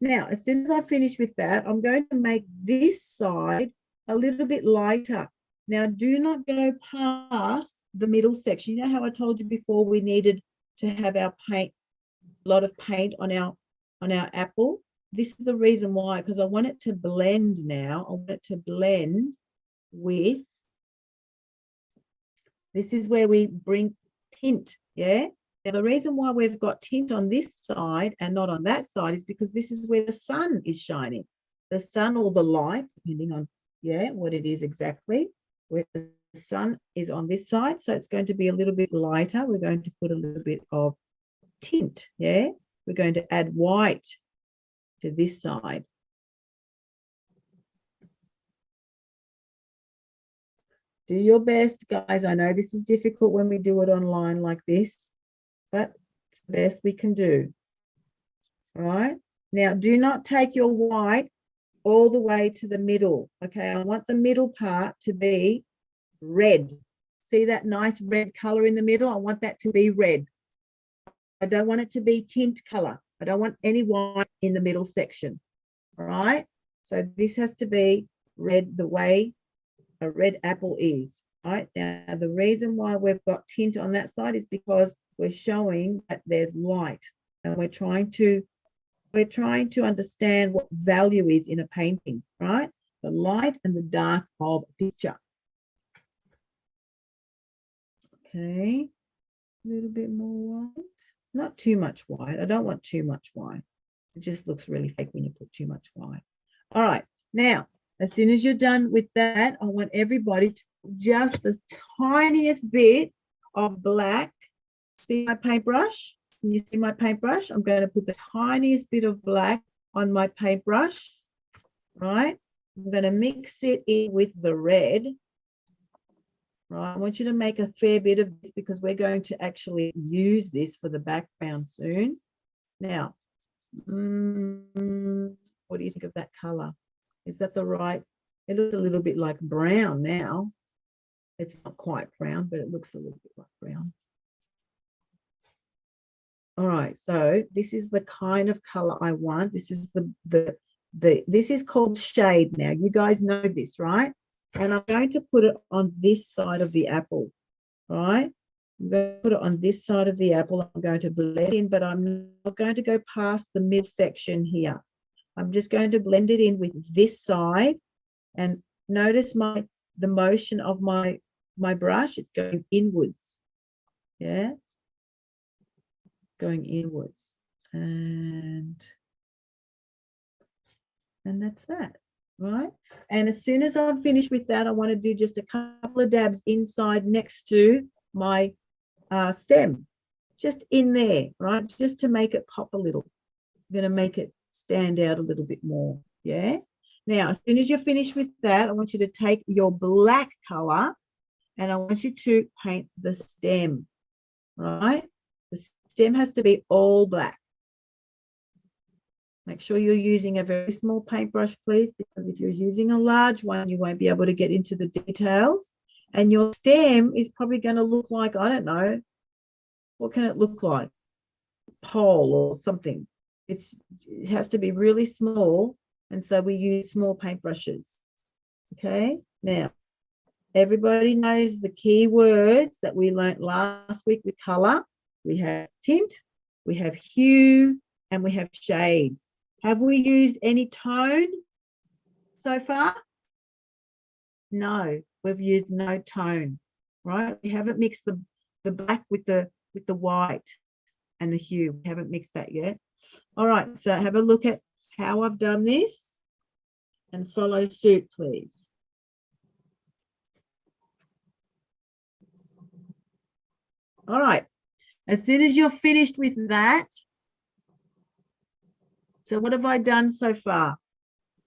Now, as soon as I finish with that, I'm going to make this side a little bit lighter. Now, do not go past the middle section. You know how I told you before we needed to have our paint, a lot of paint on our apple? this is the reason why, because I want it to blend now. I want it to blend with, this is where we bring tint, yeah? Now, the reason why we've got tint on this side and not on that side is because this is where the sun is shining. The sun or the light, depending on, yeah, what it is exactly, where the sun is on this side. So it's going to be a little bit lighter. We're going to put a little bit of tint, yeah? We're going to add white to this side. Do your best, guys. I know this is difficult when we do it online like this, but it's the best we can do. All right. Now, do not take your white all the way to the middle. Okay. I want the middle part to be red. See that nice red color in the middle? I want that to be red. I don't want it to be tint color. I don't want any white in the middle section. All right. So this has to be red the way a red apple is. Right. Now, the reason why we've got tint on that side is because we're showing that there's light, and we're trying to understand what value is in a painting, right? The light and the dark of a picture. Okay, a little bit more white, not too much white. I don't want too much white. It just looks really fake when you put too much white. All right, now, as soon as you're done with that, I want everybody to put just the tiniest bit of black. See my paintbrush? Can you see my paintbrush? I'm going to put the tiniest bit of black on my paintbrush, right? I'm going to mix it in with the red. Right, I want you to make a fair bit of this because we're going to actually use this for the background soon. Now, what do you think of that color? Is that the right? It looks a little bit like brown now. It's not quite brown, but it looks a little bit like brown. All right, so this is the kind of color I want. This is this is called shade now. You guys know this, right? And I'm going to put it on this side of the apple, right? I'm going to put it on this side of the apple. I'm going to blend in, but I'm not going to go past the midsection here. I'm just going to blend it in with this side, and notice the motion of my brush. It's going inwards, yeah, going inwards, and that's that, right? And as soon as I'm finished with that, I want to do just a couple of dabs inside next to my stem, just in there, right? Just to make it pop a little. I'm going to make it stand out a little bit more, yeah? Now, as soon as you're finished with that, I want you to take your black color and I want you to paint the stem, right? The stem has to be all black. Make sure you're using a very small paintbrush, please, because if you're using a large one, you won't be able to get into the details. And your stem is probably going to look like, I don't know, what can it look like? Pole or something. It has to be really small, and so we use small paintbrushes. Okay, now everybody knows the key words that we learned last week with color. We have tint, we have hue, and we have shade. Have we used any tone so far? No, we've used no tone, right? We haven't mixed the black with the white and the hue. We haven't mixed that yet. All right, so have a look at how I've done this and follow suit, please. All right, as soon as you're finished with that, so what have I done so far?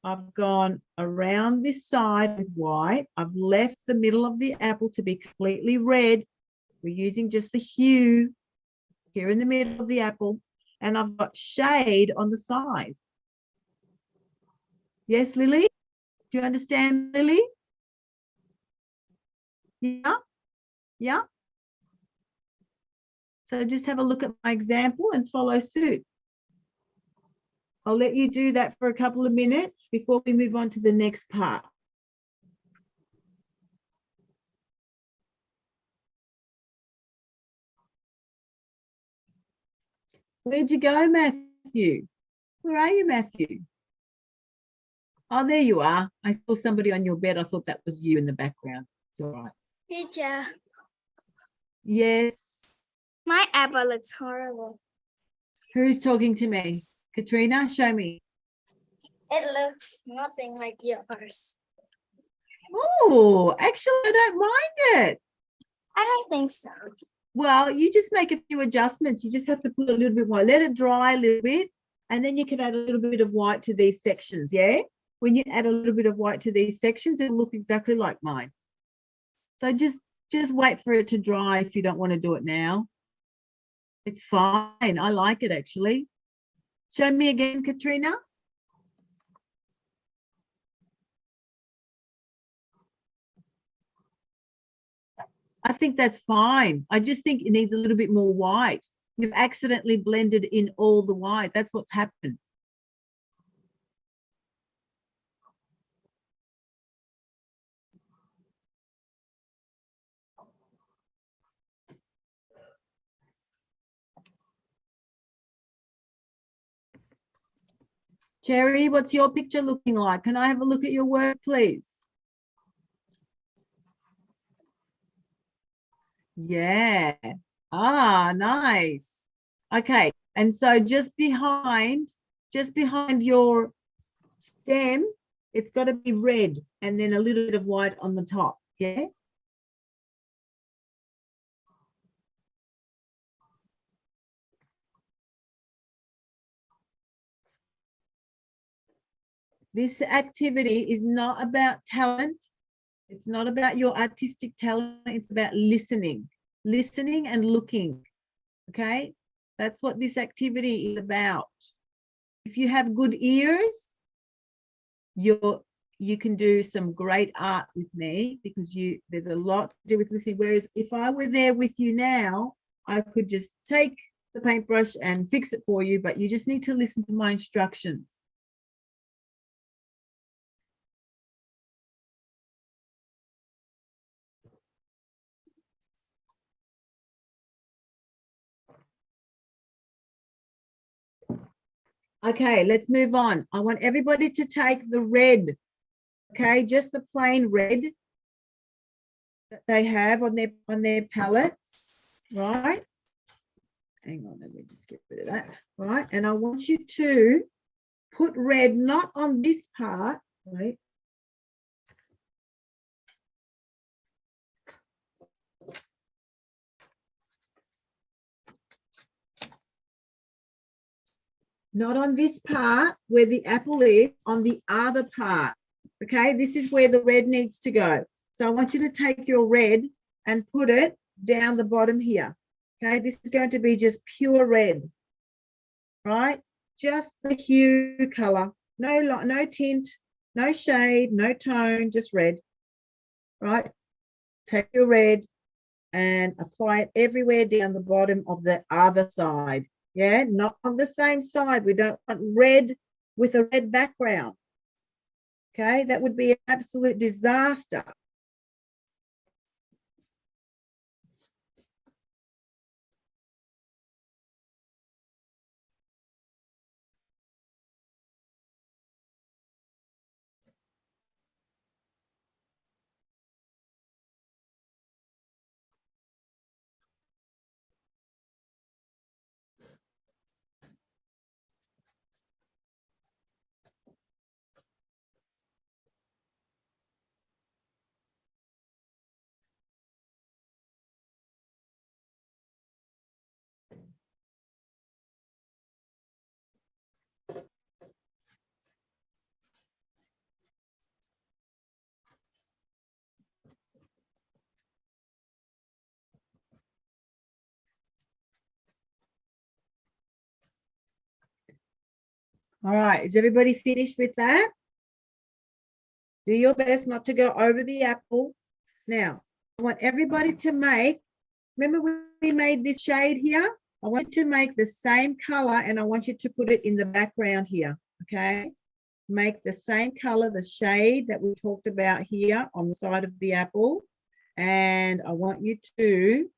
I've gone around this side with white. I've left the middle of the apple to be completely red. We're using just the hue here in the middle of the apple, and I've got shade on the side. Yes, Lily? Do you understand, Lily? Yeah? Yeah? So just have a look at my example and follow suit. I'll let you do that for a couple of minutes before we move on to the next part. Where'd you go, Matthew? Where are you, Matthew? Oh, there you are. I saw somebody on your bed. I thought that was you in the background. It's all right. Teacher, Yes. my apple looks horrible. Who's talking to me? Katrina, show me. It looks nothing like yours. Oh, actually, I don't mind it. I don't think so. Well, you just make a few adjustments. You just have to put a little bit more. Let it dry a little bit, and then you can add a little bit of white to these sections, yeah? When you add a little bit of white to these sections, it'll look exactly like mine. So just wait for it to dry if you don't want to do it now. It's fine. I like it, actually. Show me again, Katrina. I think that's fine. I just think it needs a little bit more white. You've accidentally blended in all the white. That's what's happened. Cherry, what's your picture looking like? Can I have a look at your work, please? Yeah. Ah, nice. Okay. And so just behind your stem, it's got to be red and then a little bit of white on the top. Yeah. This activity is not about talent. It's not about your artistic talent. It's about listening and looking. Okay. That's what this activity is about. If you have good ears, you can do some great art with me because there's a lot to do with listening. Whereas if I were there with you now, I could just take the paintbrush and fix it for you, but you just need to listen to my instructions. Okay, let's move on. I want everybody to take the red, okay, just the plain red that they have on their palettes, right? Hang on, let me just get rid of that, right? And I want you to put red not on this part, right? Not on this part where the apple is, on the other part. Okay, this is where the red needs to go. So I want you to take your red and put it down the bottom here. Okay, this is going to be just pure red, right? Just the hue color, no tint, no shade, no tone, just red, right? Take your red and apply it everywhere down the bottom of the other side. Yeah, not on the same side. We don't want red with a red background. Okay, that would be an absolute disaster. All right, is everybody finished with that? Do your best not to go over the apple. Now, I want everybody to make, remember we made this shade here? I want you to make the same color and I want you to put it in the background here, okay? Make the same color, the shade that we talked about here on the side of the apple. And I want you to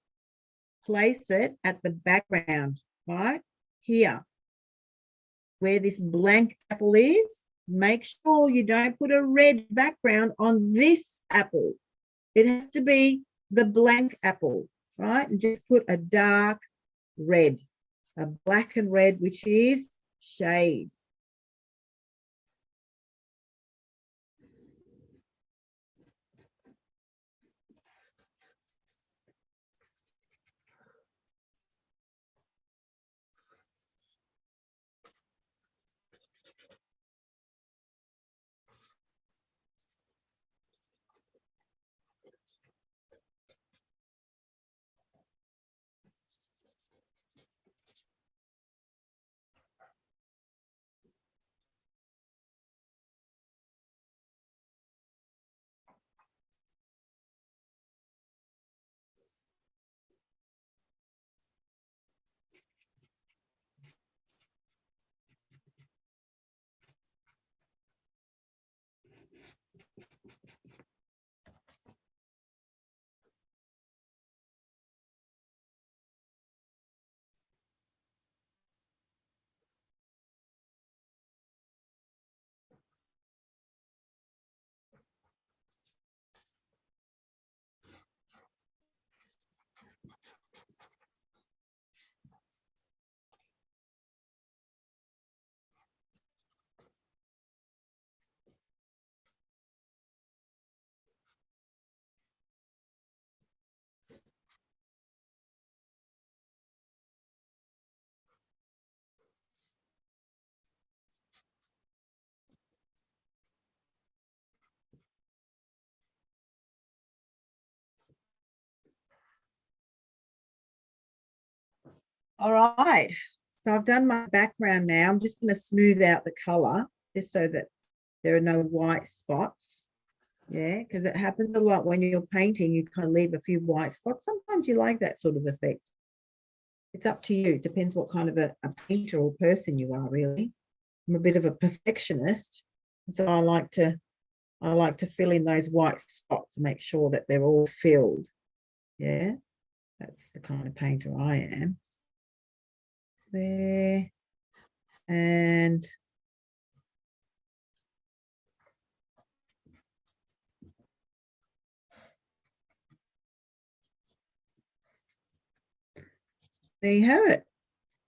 place it at the background, right? Here. where this blank apple is, make sure you don't put a red background on this apple. It has to be the blank apple, right? And just put a dark red, a black and red, which is shade. All right, so I've done my background now. I'm just going to smooth out the color just so that there are no white spots. Yeah, because it happens a lot when you're painting, you kind of leave a few white spots. Sometimes you like that sort of effect. It's up to you. It depends what kind of a painter or person you are, really. I'm a bit of a perfectionist, so I like to fill in those white spots and make sure that they're all filled. Yeah, that's the kind of painter I am. There, and there you have it.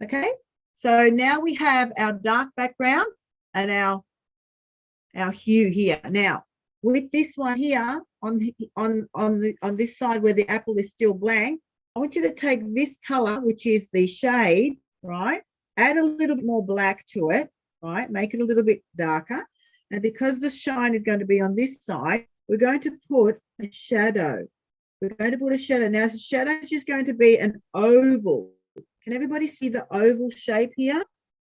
Okay, so now we have our dark background and our hue here. Now with this one here on this side where the apple is still blank, I want you to take this color, which is the shade, right? Add a little bit more black to it, right? Make it a little bit darker. And because the shine is going to be on this side, we're going to put a shadow. We're going to put a shadow. Now, the shadow is just going to be an oval. Can everybody see the oval shape here?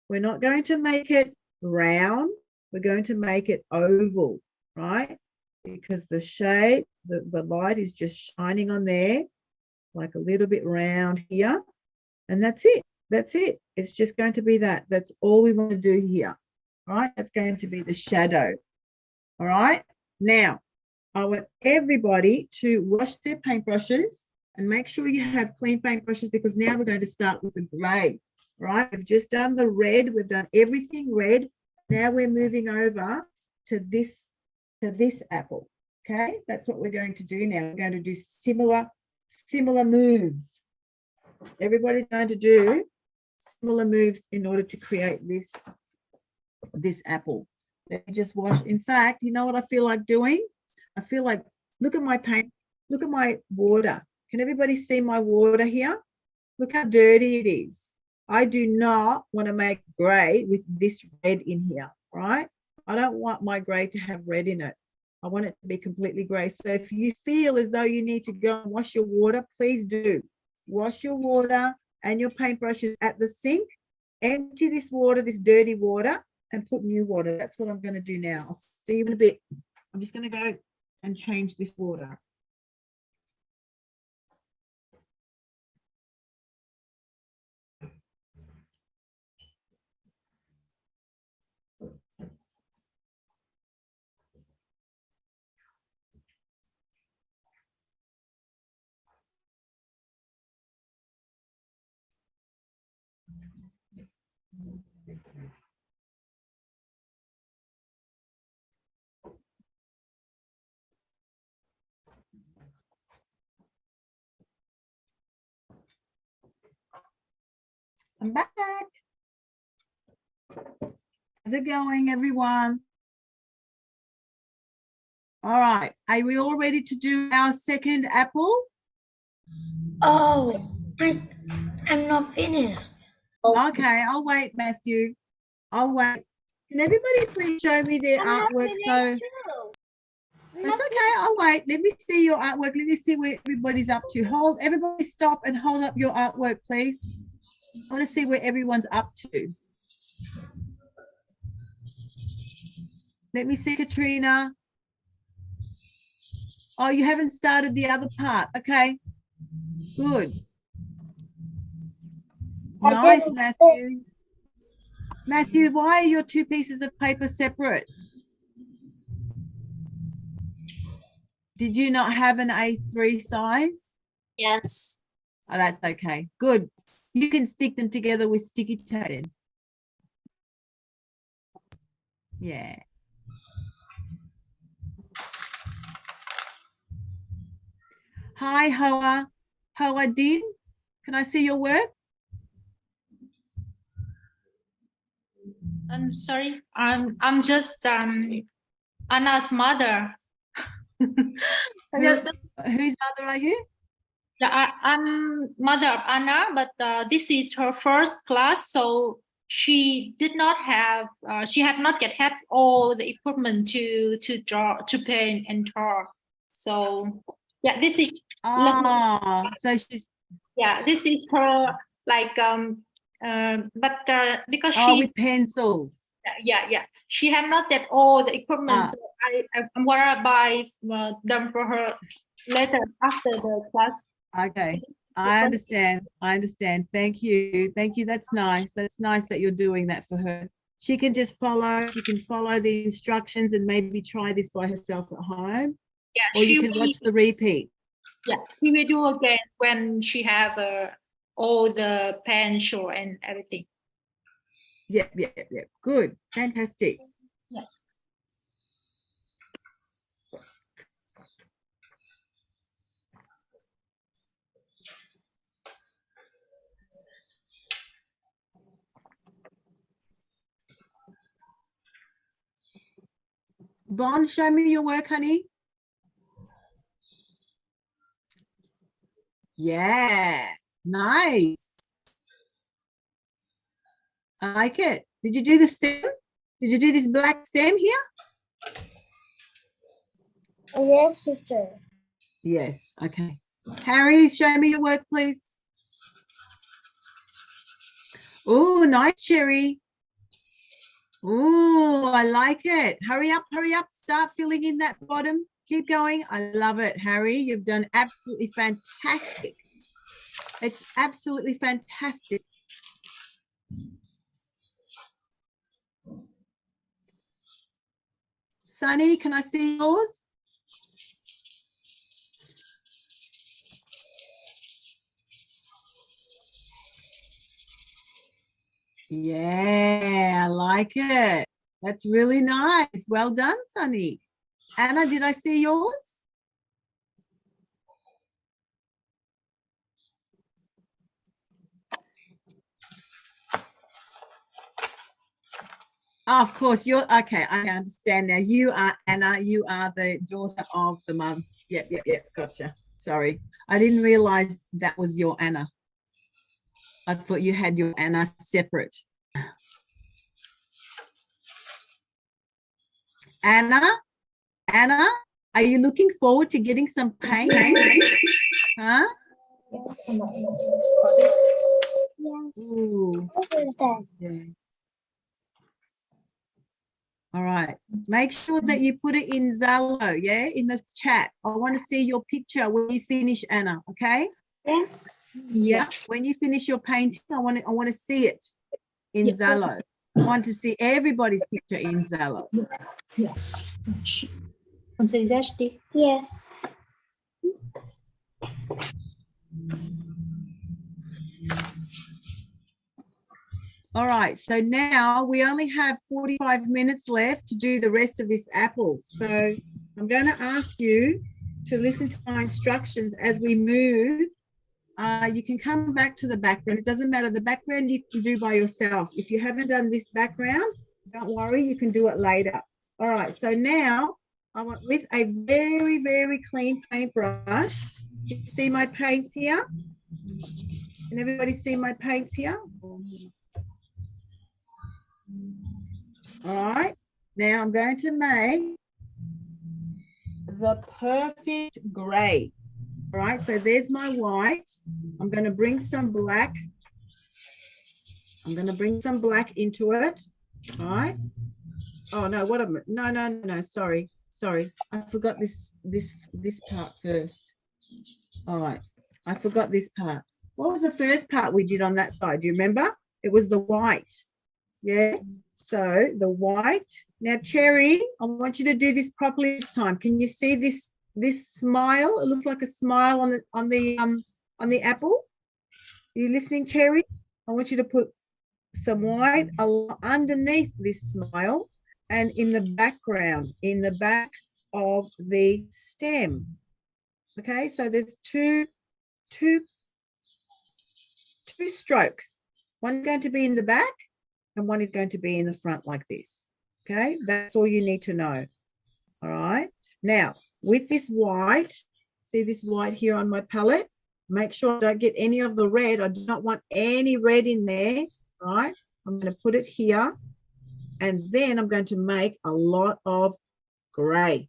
We're not going to make it round. We're going to make it oval, right? Because the shade, the light is just shining on there, like a little bit round here. And that's it. That's it. It's just going to be that. That's all we want to do here. All right. That's going to be the shadow. All right. Now, I want everybody to wash their paintbrushes and make sure you have clean paintbrushes, because now we're going to start with the gray. Right. We've just done the red. We've done everything red. Now we're moving over to this apple. Okay. That's what we're going to do now. We're going to do similar moves. Everybody's going to do similar moves in order to create this apple. Let me just wash. In fact, you know what I feel like doing? I feel like, look at my paint, look at my water. Can everybody see my water here? Look how dirty it is. I do not want to make gray with this red in here, right? I don't want my gray to have red in it. I want it to be completely gray. So if you feel as though you need to go and wash your water, please do. Wash your water and your paintbrushes at the sink. Empty this water, this dirty water, and put new water. That's what I'm going to do now. I'll see you in a bit. I'm just going to go and change this water. I'm back. How's it going, everyone? All right. Are we all ready to do our second apple? Oh, I'm not finished. Okay, I'll wait, Matthew. I'll wait. Can everybody please show me their artwork? So that's okay. I'll wait. Let me see your artwork. Let me see where everybody's up to. Hold, everybody stop and hold up your artwork, please. I want to see where everyone's up to. Let me see, Katrina. Oh, you haven't started the other part. Okay, good. I Nice, didn't- Matthew. Matthew, why are your two pieces of paper separate? Did you not have an A3 size? Yes. Oh, that's okay. Good. You can stick them together with sticky tape. Yeah. Hi, Hoa. Hoa Din. Can I see your work? I'm sorry. I'm just Anna's mother. Whose mother are you? Yeah, I'm mother of Anna, but this is her first class, so she did not have. She had not yet had all the equipment to draw, to paint, and draw. So yeah, this is So she's this is her like because she with pencils. yeah she have not yet all the equipment, so I'm gonna buy them for her later after the class. Okay. I understand. Thank you. That's nice. That's nice that you're doing that for her. She can just follow. She can follow the instructions and maybe try this by herself at home. Yeah, Or you can watch the repeat. Yeah, she will do again when she have all the pencil and everything. Yep. Good. Fantastic. Yeah. Bon, show me your work, honey. Yeah, nice. I like it. Did you do the stem? Did you do this black stem here? Yes, teacher. Yes, okay. Harry, show me your work, please. Oh, nice, Cherry. Oh, I like it. Hurry up. Start filling in that bottom. Keep going. I love it, Harry. You've done absolutely fantastic. It's absolutely fantastic. Sunny, can I see yours? Yeah, I like it. That's really nice. Well done, Sunny. Anna, did I see yours? Oh, of course, you're okay. I understand now. You are Anna. You are the daughter of the mum. Yep. Gotcha. Sorry. I didn't realize that was your Anna. I thought you had your Anna separate. Anna, are you looking forward to getting some paint? Huh? Yes. Ooh. What is that? Yeah. All right. Make sure that you put it in Zalo, yeah, in the chat. I want to see your picture when you finish, Anna. Okay. Yeah. Yeah. When you finish your painting, I want to see it in Zalo. I want to see everybody's picture in Zalo. Yes. All right, so now we only have 45 minutes left to do the rest of this apple. So I'm going to ask you to listen to my instructions as we move you can come back to the background. It doesn't matter. The background you can do by yourself. If you haven't done this background, don't worry, you can do it later. All right, so now I want with a very, very clean paintbrush. You see my paints here? Can everybody see my paints here? All right, now I'm going to make the perfect gray. All right, so there's my white. I'm going to bring some black. I'm going to bring some black into it. All right. Oh no, what am I? No, sorry. I forgot this part first. All right, I forgot this part. What was the first part we did on that side? Do you remember? It was the white. Yeah. So the white. Now, Cherry, I want you to do this properly this time. Can you see this smile? It looks like a smile on the apple. Are you listening, Cherry? I want you to put some white underneath this smile and in the background, in the back of the stem. Okay, so there's two strokes. One going to be in the back and one is going to be in the front like this. Okay, that's all you need to know. All right, now with this white, see this white here on my palette, make sure I don't get any of the red. I do not want any red in there. Right, I'm going to put it here and then I'm going to make a lot of gray.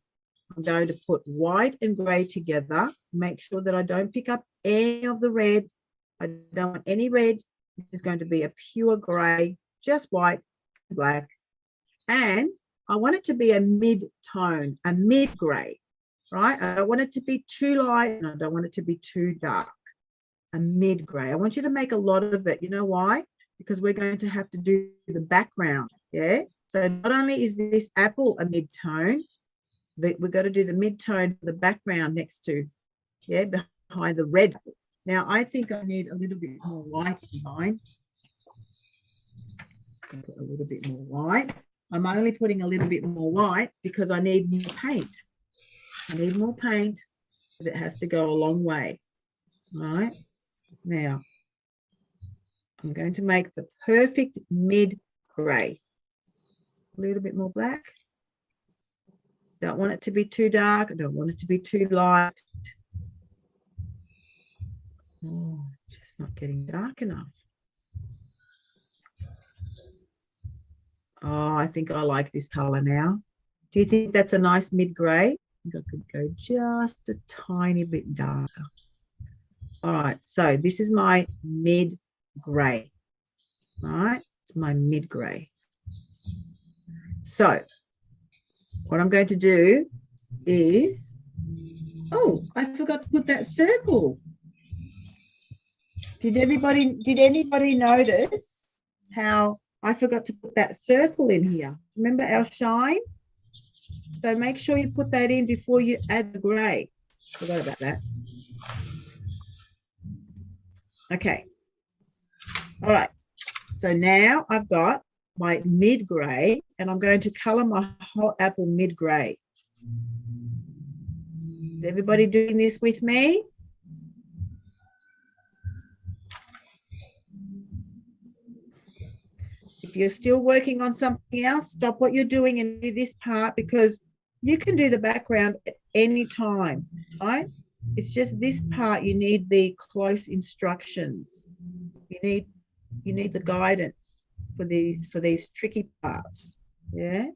I'm going to put white and gray together. Make sure that I don't pick up any of the red. I don't want any red. This is going to be a pure gray, just white, black. And I want it to be a mid-tone, a mid-gray, right? I don't want it to be too light and I don't want it to be too dark. A mid-gray. I want you to make a lot of it. You know why? Because we're going to have to do the background, yeah? So not only is this apple a mid-tone, we've got to do the mid-tone, the background next to, yeah, behind the red. Now, I think I need a little bit more white in mine. Put a little bit more white. I'm only putting a little bit more white because I need more paint. I need more paint because it has to go a long way. All right. Now, I'm going to make the perfect mid-gray. A little bit more black. Don't want it to be too dark. I don't want it to be too light. Oh, just not getting dark enough. Oh, I think I like this color now. Do you think that's a nice mid-gray? I think I could go just a tiny bit darker. All right, so this is my mid-gray. All right, it's my mid-gray. So what I'm going to do is, oh, I forgot to put that circle. Did anybody notice how I forgot to put that circle in here? Remember our shine? So make sure you put that in before you add the gray. Forgot about that. Okay. All right. So now I've got my mid-gray and I'm going to color my whole apple mid-gray. Is everybody doing this with me? If you're still working on something else, stop what you're doing and do this part because you can do the background at any time, right? It's just this part you need the close instructions. You need the guidance for these tricky parts. Yeah.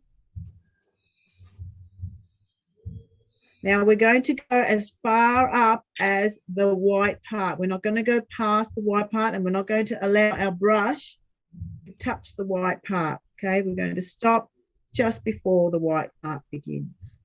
Now we're going to go as far up as the white part. We're not going to go past the white part and we're not going to allow our brush to touch the white part. Okay, we're going to stop just before the white part begins.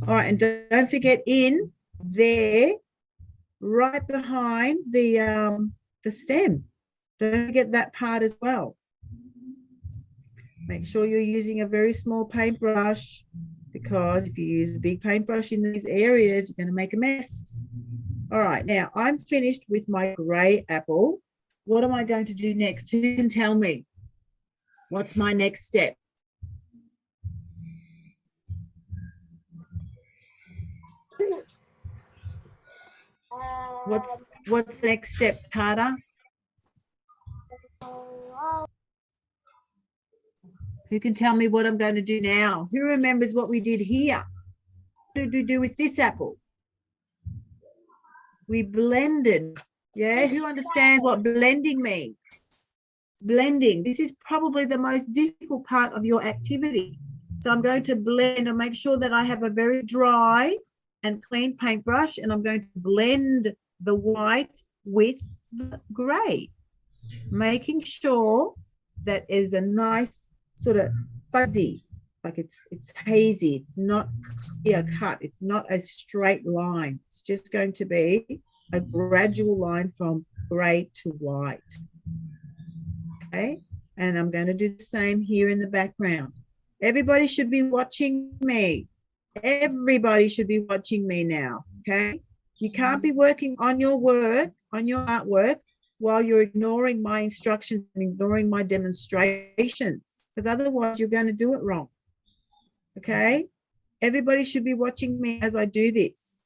All right, and don't forget in there, right behind the stem. Don't forget that part as well. Make sure you're using a very small paintbrush because if you use a big paintbrush in these areas, you're going to make a mess. All right, now I'm finished with my gray apple. What am I going to do next? Who can tell me? What's my next step? What's the next step, Carter? Who can tell me what I'm going to do now? Who remembers what we did here? What did we do with this apple? We blended. Yeah, who understands what blending means? Blending. This is probably the most difficult part of your activity. So I'm going to blend and make sure that I have a very dry and clean paintbrush, and I'm going to blend the white with the gray, making sure that is a nice sort of fuzzy, like it's hazy, it's not clear cut, it's not a straight line. It's just going to be a gradual line from gray to white. Okay, and I'm going to do the same here in the background. Everybody should be watching me. Everybody should be watching me now. Okay, you can't be working on your work, on your artwork, while you're ignoring my instructions and ignoring my demonstrations, because otherwise you're going to do it wrong. Okay, everybody should be watching me as I do this.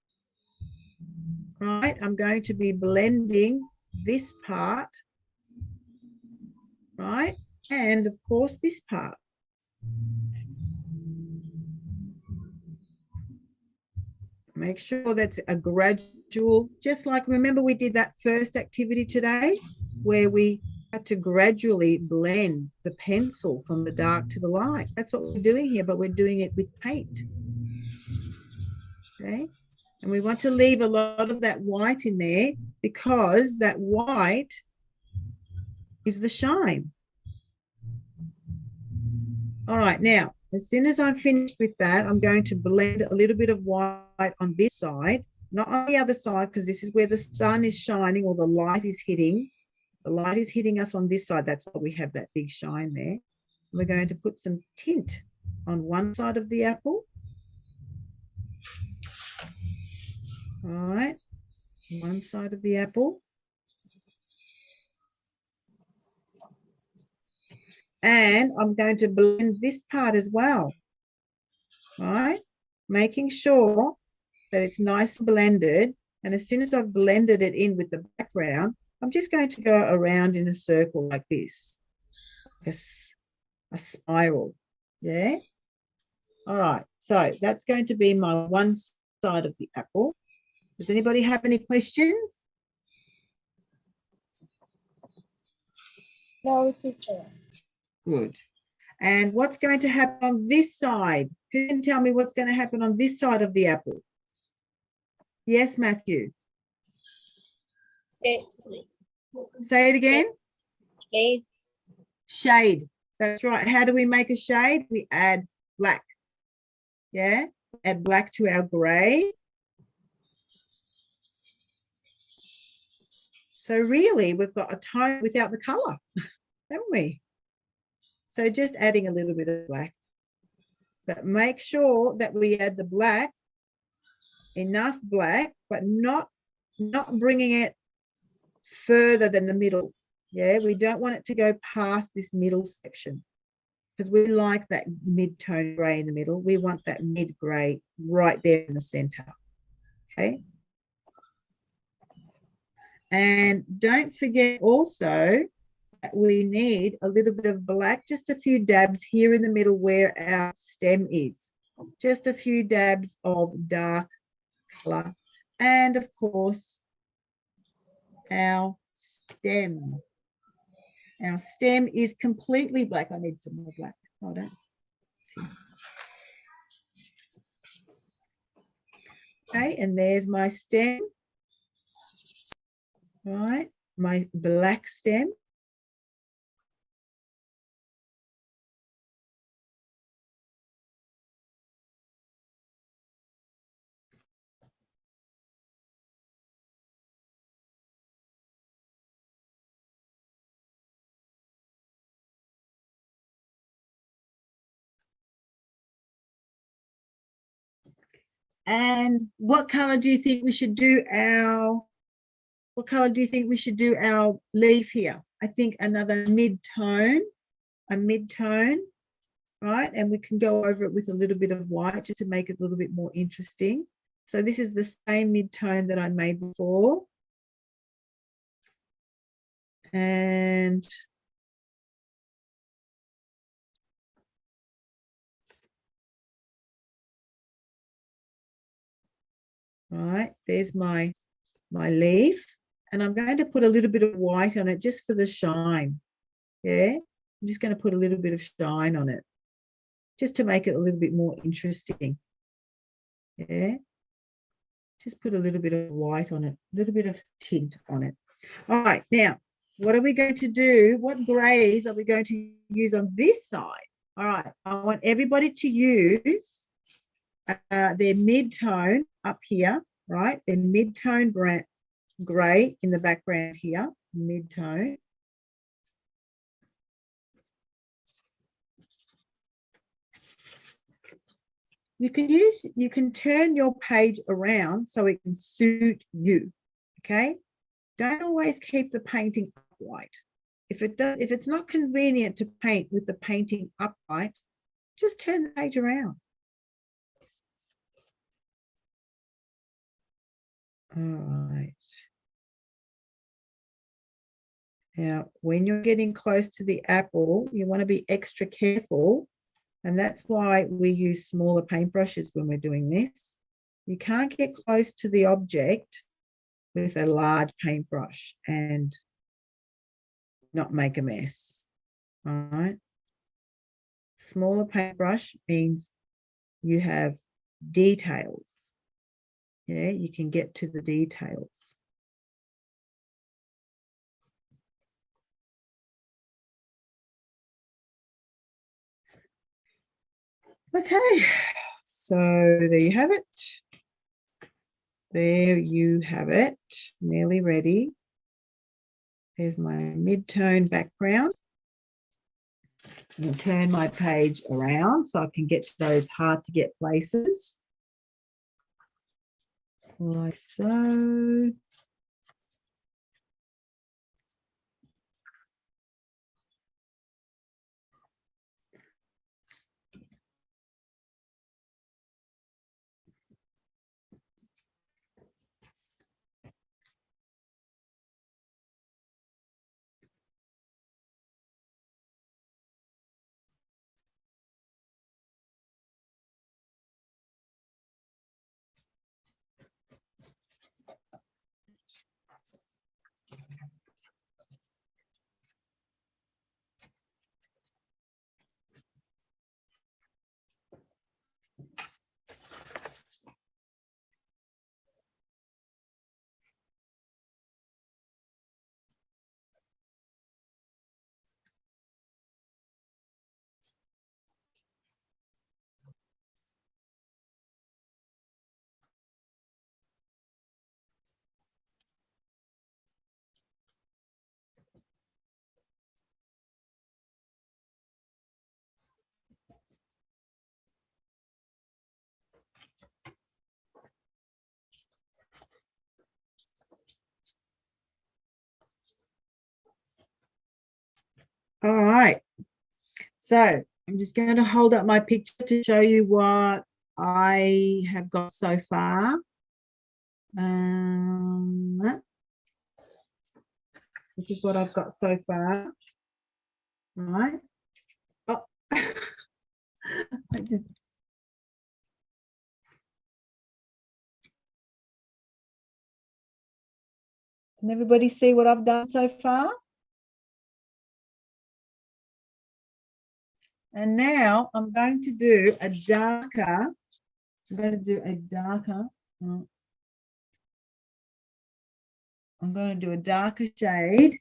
Right, I'm going to be blending this part, right, and of course this part. Make sure that's a gradual, just like, remember we did that first activity today where we had to gradually blend the pencil from the dark to the light. That's what we're doing here, but we're doing it with paint. Okay, and we want to leave a lot of that white in there because that white is the shine. All right, now, as soon as I'm finished with that, I'm going to blend a little bit of white on this side, not on the other side, because this is where the sun is shining or the light is hitting. The light is hitting us on this side. That's why we have that big shine there. We're going to put some tint on one side of the apple. All right, one side of the apple. And I'm going to blend this part as well, right? Making sure that it's nice blended. And as soon as I've blended it in with the background, I'm just going to go around in a circle like this, like a spiral, yeah? All right, so that's going to be my one side of the apple. Does anybody have any questions? No, teacher. Good. And what's going to happen on this side? Who can tell me what's going to happen on this side of the apple? Yes, Matthew. Okay. Say it again. Okay. Shade. That's right. How do we make a shade? We add black. Yeah. Add black to our gray. So really, we've got a tone without the color, haven't we? So just adding a little bit of black. But make sure that we add the black, enough black, but not bringing it further than the middle. Yeah, we don't want it to go past this middle section because we like that mid-tone gray in the middle. We want that mid-gray right there in the center. Okay. And don't forget also that we need a little bit of black, just a few dabs here in the middle where our stem is. Just a few dabs of dark color. And of course, our stem. Our stem is completely black. I need some more black. Hold on. Okay, and there's my stem. All right, my black stem. And what color do you think we should do our leaf here? I think another mid-tone, a mid-tone, right? And we can go over it with a little bit of white just to make it a little bit more interesting. So this is the same mid-tone that I made before. And right, there's my leaf. And I'm going to put a little bit of white on it just for the shine. Yeah, I'm just going to put a little bit of shine on it just to make it a little bit more interesting. Yeah, just put a little bit of white on it, a little bit of tint on it. All right, now, what are we going to do? What greys are we going to use on this side? All right, I want everybody to use their mid-tone up here, right? Their mid-tone grey in the background here, mid-tone. You can turn your page around so it can suit you, okay? Don't always keep the painting upright. If it's not convenient to paint with the painting upright, just turn the page around. All right. Now, when you're getting close to the apple, you want to be extra careful. And that's why we use smaller paintbrushes when we're doing this. You can't get close to the object with a large paintbrush and not make a mess. All right. Smaller paintbrush means you have details. Yeah, you can get to the details. Okay, so there you have it. There you have it, nearly ready. There's my mid-tone background. I'll turn my page around so I can get to those hard to get places. Like so. All right, so I'm just going to hold up my picture to show you what I have got so far. This is what I've got so far. All right. Oh, can everybody see what I've done so far? And now I'm going to do a darker. I'm going to do a darker. I'm going to do a darker shade,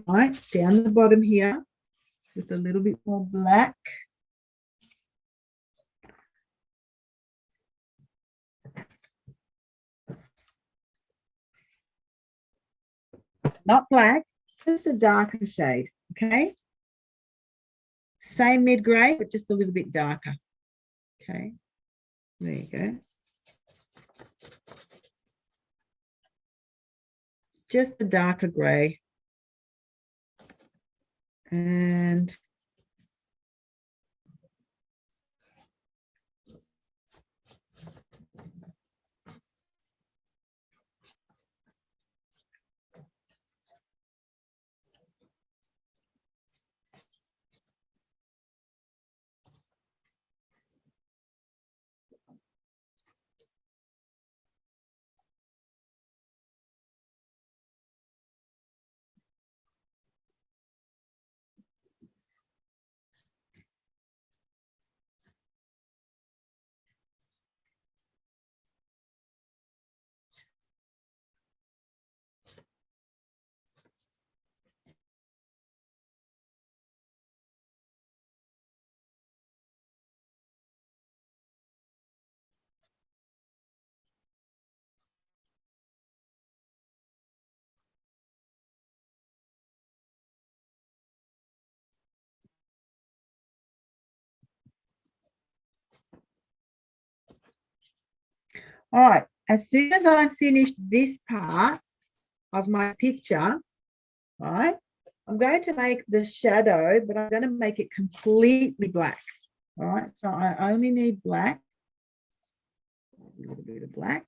right, down the bottom here with a little bit more black. Not black, just a darker shade, okay? Same mid-grey, but just a little bit darker. Okay, there you go. just a darker gray. And all right, as soon as I finish this part of my picture, right, I'm going to make the shadow, but I'm going to make it completely black. All right, so I only need black, a little bit of black.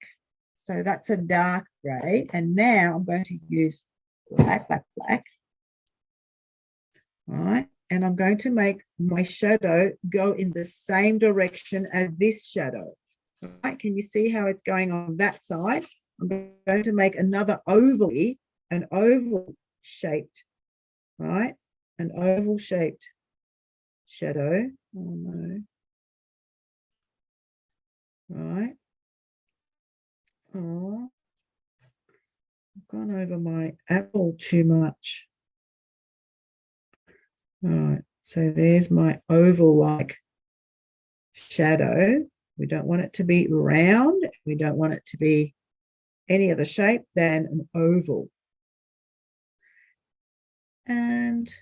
So that's a dark gray. And now I'm going to use black. All right, and I'm going to make my shadow go in the same direction as this shadow. All right, can you see how it's going on that side? I'm going to make another oval shaped, right? An oval shaped shadow. Oh no. Right. Oh, I've gone over my apple too much. All right, so there's my oval-like shadow. We don't want it to be round. We don't want it to be any other shape than an oval. And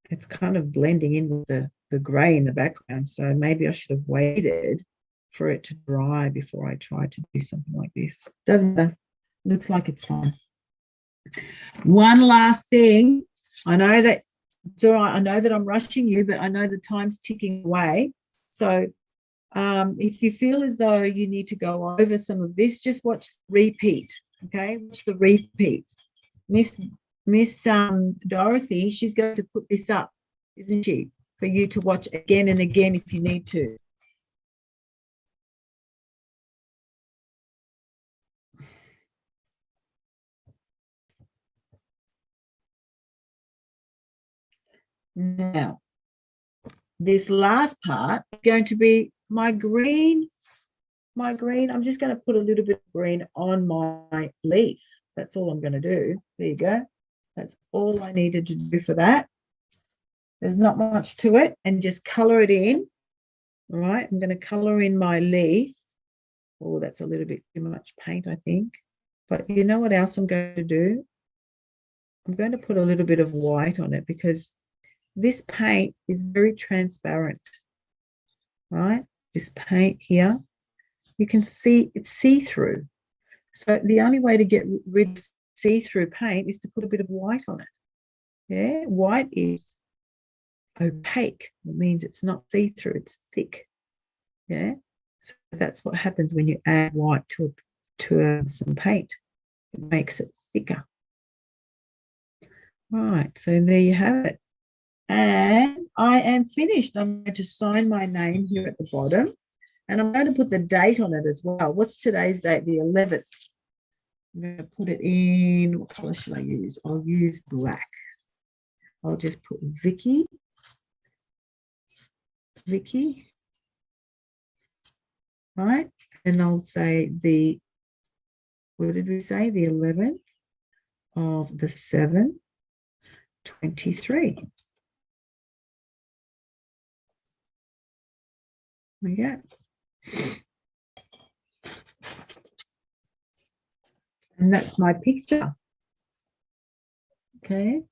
it's kind of blending in with the gray in the background. So maybe I should have waited for it to dry before I tried to do something like this. Doesn't matter. Looks like it's fine. One last thing. I know that it's all right. I know that I'm rushing you, but I know the time's ticking away. So if you feel as though you need to go over some of this, just watch the repeat. Okay, watch the repeat. Miss Dorothy, she's going to put this up, isn't she? For you to watch again and again if you need to. Now, this last part is going to be my green. I'm just going to put a little bit of green on my leaf. That's all I'm going to do. There you go. That's all I needed to do for that. There's not much to it, and just color it in. All right, I'm going to color in my leaf. Oh, that's a little bit too much paint, I think. But you know what else I'm going to do? I'm going to put a little bit of white on it because this paint is very transparent, right? This paint here, you can see it's see-through. So the only way to get rid of see-through paint is to put a bit of white on it. Yeah, white is opaque. It means it's not see-through, it's thick. Yeah, so that's what happens when you add white to some paint. It makes it thicker. Right, so there you have it. And I am finished. I'm going to sign my name here at the bottom, and I'm going to put the date on it as well. What's today's date? The 11th. I'm going to put it in, what color should I use? I'll use black. I'll just put Vicki. Right? And I'll say what did we say? The 11th of the 7th, 23. Yeah. And that's my picture. Okay.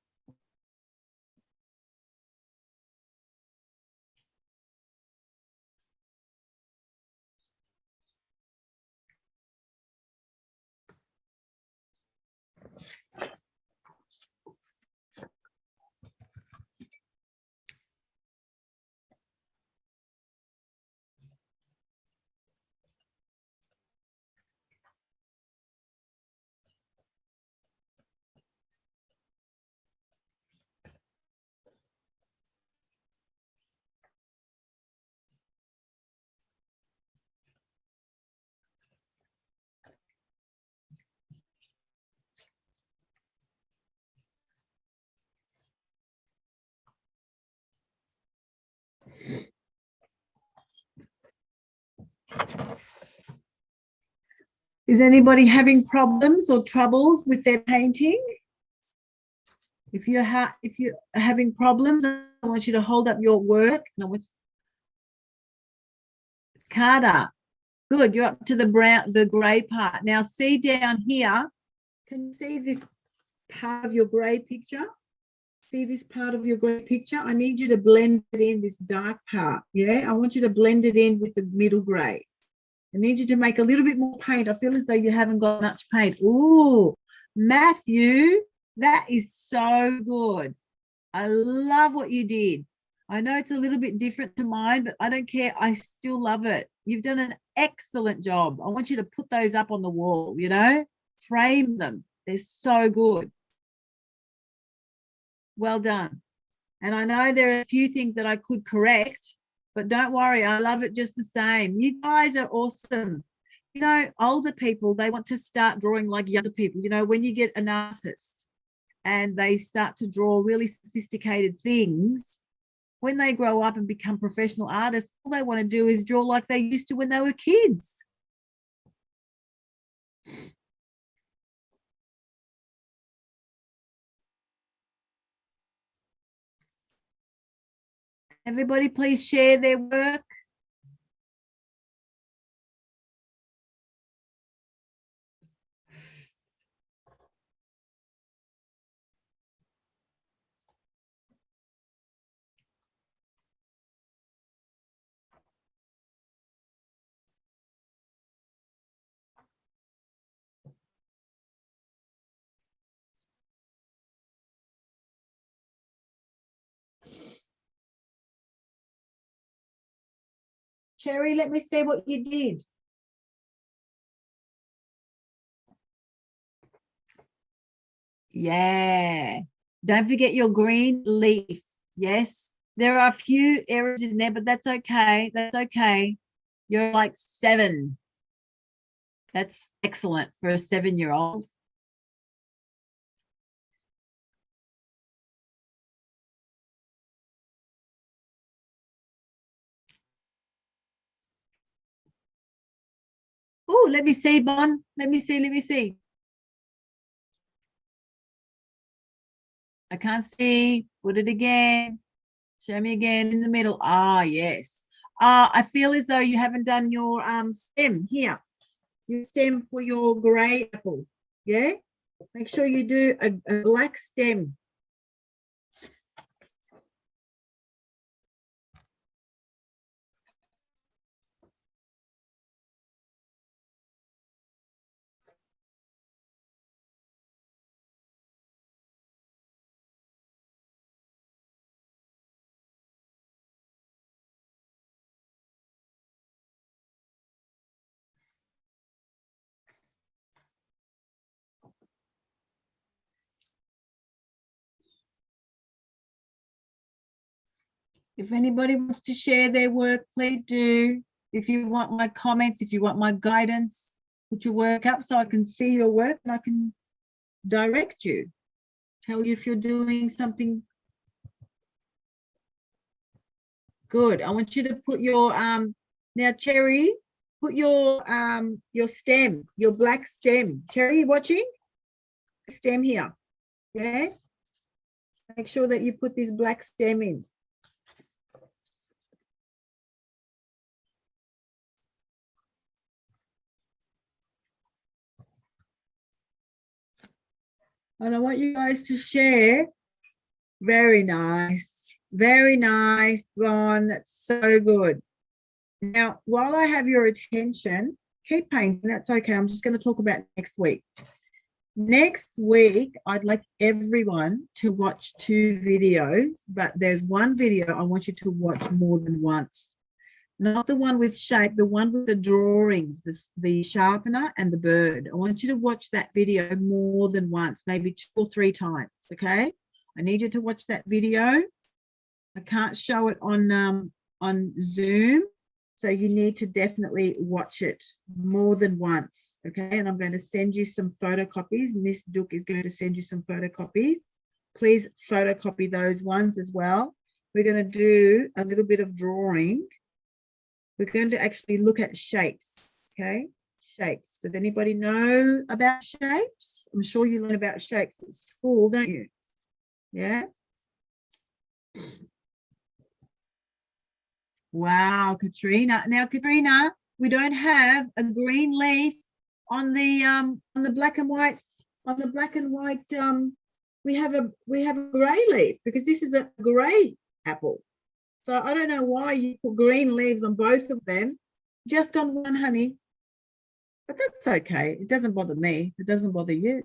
Is anybody having problems or troubles with their painting? If you're having problems, I want you to hold up your work. And I want Carter, good. You're up to the grey part. Now see down here. Can you see this part of your grey picture? See this part of your grey picture? I need you to blend it in, this dark part. Yeah, I want you to blend it in with the middle grey. I need you to make a little bit more paint. I feel as though you haven't got much paint. Ooh, Matthew, that is so good. I love what you did. I know it's a little bit different to mine, but I don't care. I still love it. You've done an excellent job. I want you to put those up on the wall, you know, frame them. They're so good. Well done. And I know there are a few things that I could correct, but don't worry, I love it just the same. You guys are awesome. You know, older people, they want to start drawing like younger people. You know, when you get an artist and they start to draw really sophisticated things, when they grow up and become professional artists, all they want to do is draw like they used to when they were kids. Everybody please share their work. Cherry, let me see what you did. Yeah. Don't forget your green leaf. Yes. There are a few errors in there, but that's okay. That's okay. You're like 7. That's excellent for a 7-year-old. Oh, let me see, Bon. Let me see. I can't see. Put it again. Show me again in the middle. Ah, yes. I feel as though you haven't done your stem here. Your stem for your grey apple. Yeah? Make sure you do a black stem. If anybody wants to share their work, please do. If you want my comments, if you want my guidance, put your work up so I can see your work and I can direct you. Tell you if you're doing something good. I want you to put your now Cherry, put your stem, your black stem. Cherry, you watching? Stem here. Yeah. Make sure that you put this black stem in. And I want you guys to share. Very nice. Very nice, Ron. That's so good. Now, while I have your attention, keep painting. That's okay. I'm just going to talk about next week. Next week, I'd like everyone to watch 2 videos, but there's one video I want you to watch more than once. Not the one with shape, the one with the drawings, the sharpener and the bird. I want you to watch that video more than once, maybe 2 or 3 times, okay? I need you to watch that video. I can't show it on Zoom, so you need to definitely watch it more than once, okay? And I'm going to send you some photocopies. Miss Duke is going to send you some photocopies. Please photocopy those ones as well. We're going to do a little bit of drawing. We're going to actually look at shapes, okay? Shapes. Does anybody know about shapes? I'm sure you learn about shapes at school, don't you? Yeah? Wow, Katrina. Now, Katrina, we don't have a green leaf on the black and white. On the black and white, we have a grey leaf because this is a grey apple. So I don't know why you put green leaves on both of them, just on one, honey. But that's okay. It doesn't bother me. It doesn't bother you.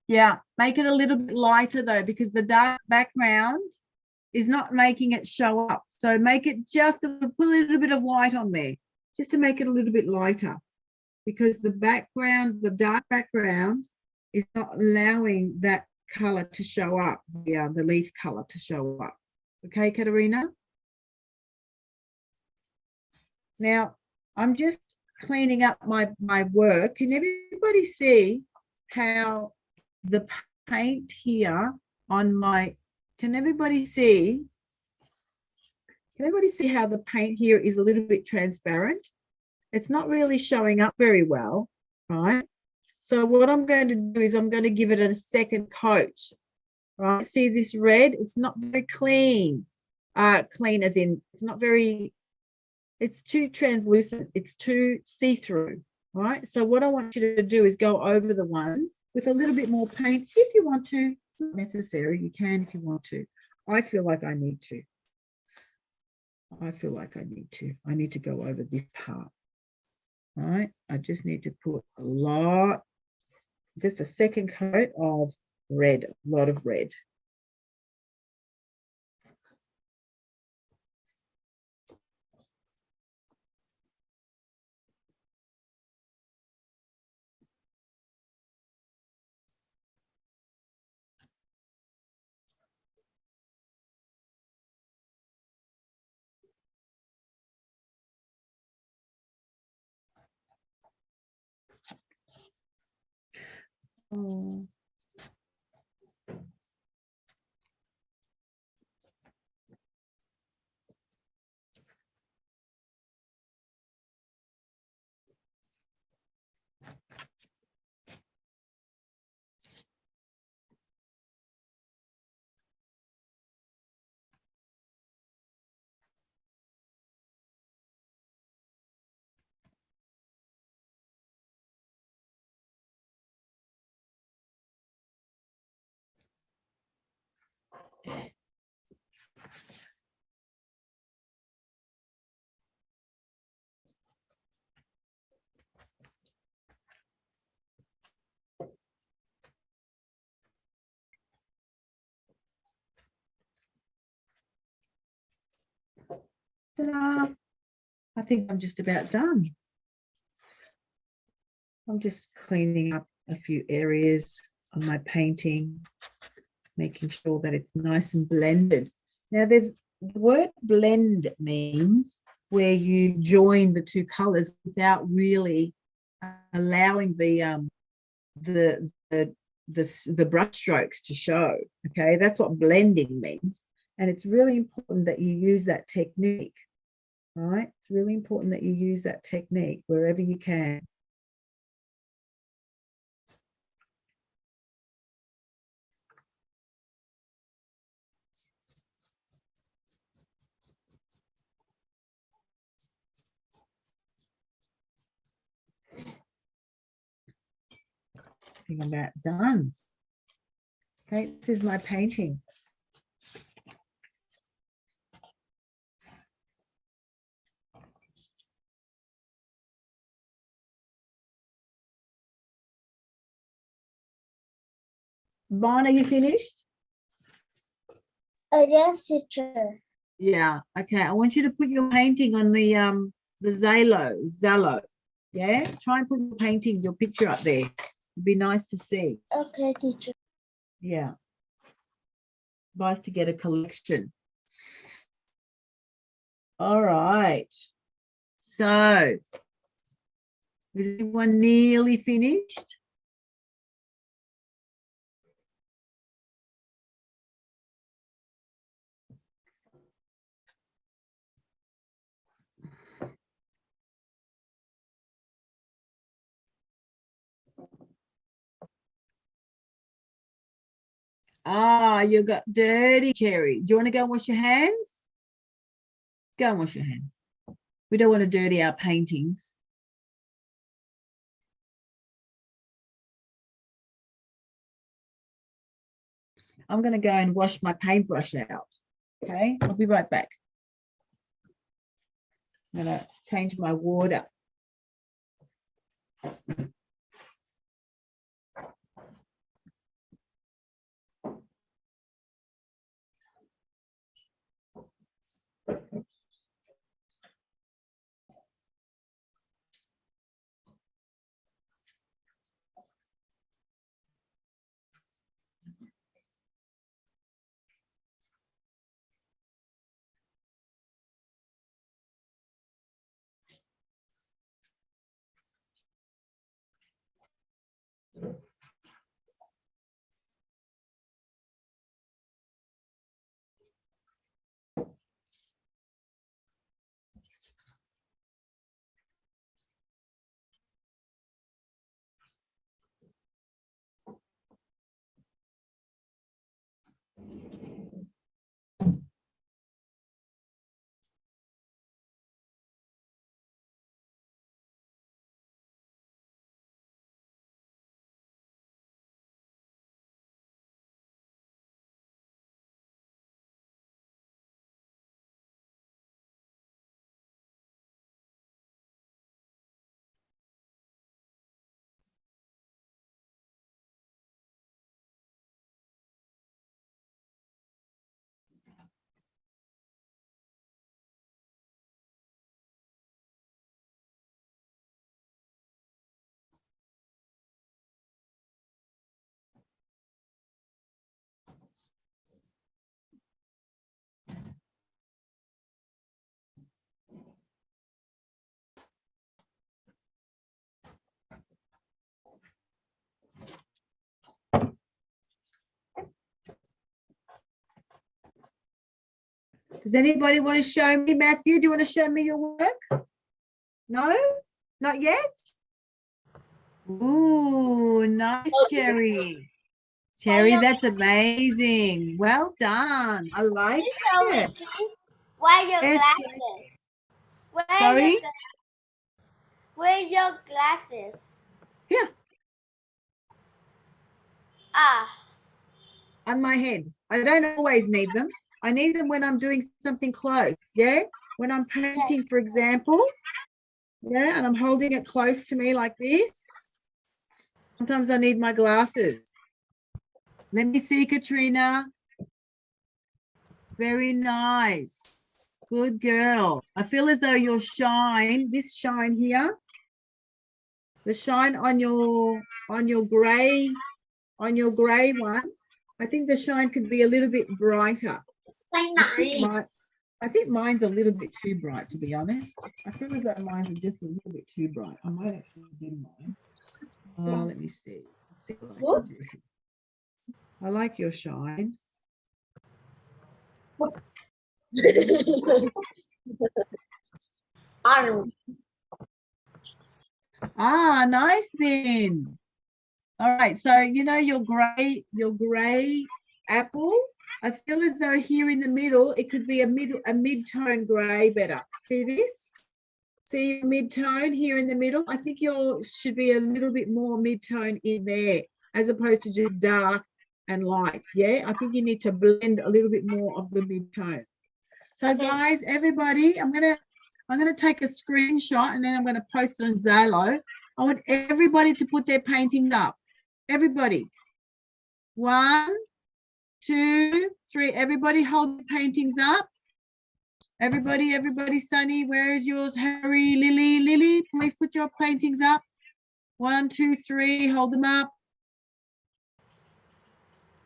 Yeah, make it a little bit lighter though, because the dark background is not making it show up. So make it just put a little bit of white on there, just to make it a little bit lighter, because the background, the dark background, is not allowing that color to show up. Yeah, the leaf color to show up. Okay, Katerina? Now, I'm just cleaning up my work. Can everybody see how the paint here on my, can everybody see how the paint here is a little bit transparent? It's not really showing up very well, right? So what I'm going to do is I'm going to give it a second coat, right? See this red? It's not very clean. Clean as in, it's not very, it's too translucent. It's too see-through, right? So what I want you to do is go over the ones with a little bit more paint if you want to. It's not necessary. You can if you want to. I feel like I need to. I feel like I need to. I need to go over this part. All right. I just need to put a lot, just a second coat of red, a lot of red. Oh. Ta-da. I think I'm just about done. I'm just cleaning up a few areas on my painting, making sure that it's nice and blended. Now the word blend means where you join the two colors without really allowing the brush strokes to show. Okay, that's what blending means. And it's really important that you use that technique, right? It's really important that you use that technique wherever you can. I think I'm about done. Okay, this is my painting. Bon, are you finished? Yes, teacher. Yeah. Okay. I want you to put your painting on the Zello. Yeah. Try and put your painting, your picture up there. It'd be nice to see. Okay, teacher. Yeah. Nice to get a collection. All right. So, is everyone nearly finished? Ah, you got dirty, Cherry. Do you want to go and wash your hands? Go and wash your hands. We don't want to dirty our paintings. I'm going to go and wash my paintbrush out. Okay, I'll be right back. I'm going to change my water. Does anybody want to show me, Matthew? Do you want to show me your work? No? Not yet? Ooh, nice, Cherry. Cherry, that's amazing. Well done. I like it. Wear your Yes, glasses. Sorry? Wear your glasses. Yeah. Ah. On my head. I don't always need them. I need them when I'm doing something close. Yeah. When I'm painting, for example. Yeah. And I'm holding it close to me like this. Sometimes I need my glasses. Let me see, Katrina. Very nice. Good girl. I feel as though your shine, this shine here, the shine on your gray one, I think the shine could be a little bit brighter. I think mine's a little bit too bright, to be honest. I feel as though mine's are just a little bit too bright. I might actually do mine. Let me see. Let's see what I can do here. I like your shine. Nice, Ben. All right, so you know your gray apple. I feel as though here in the middle, it could be a mid-tone gray better. See this? See your mid-tone here in the middle? I think yours should be a little bit more mid-tone in there as opposed to just dark and light. Yeah, I think you need to blend a little bit more of the mid-tone. So guys, everybody, I'm gonna take a screenshot and then I'm gonna post it on Zalo. I want everybody to put their paintings up. Everybody. 1, 2, 3. Everybody hold the paintings up. Everybody, Sunny, where is yours? Harry, Lily, please put your paintings up. 1, 2, 3, hold them up.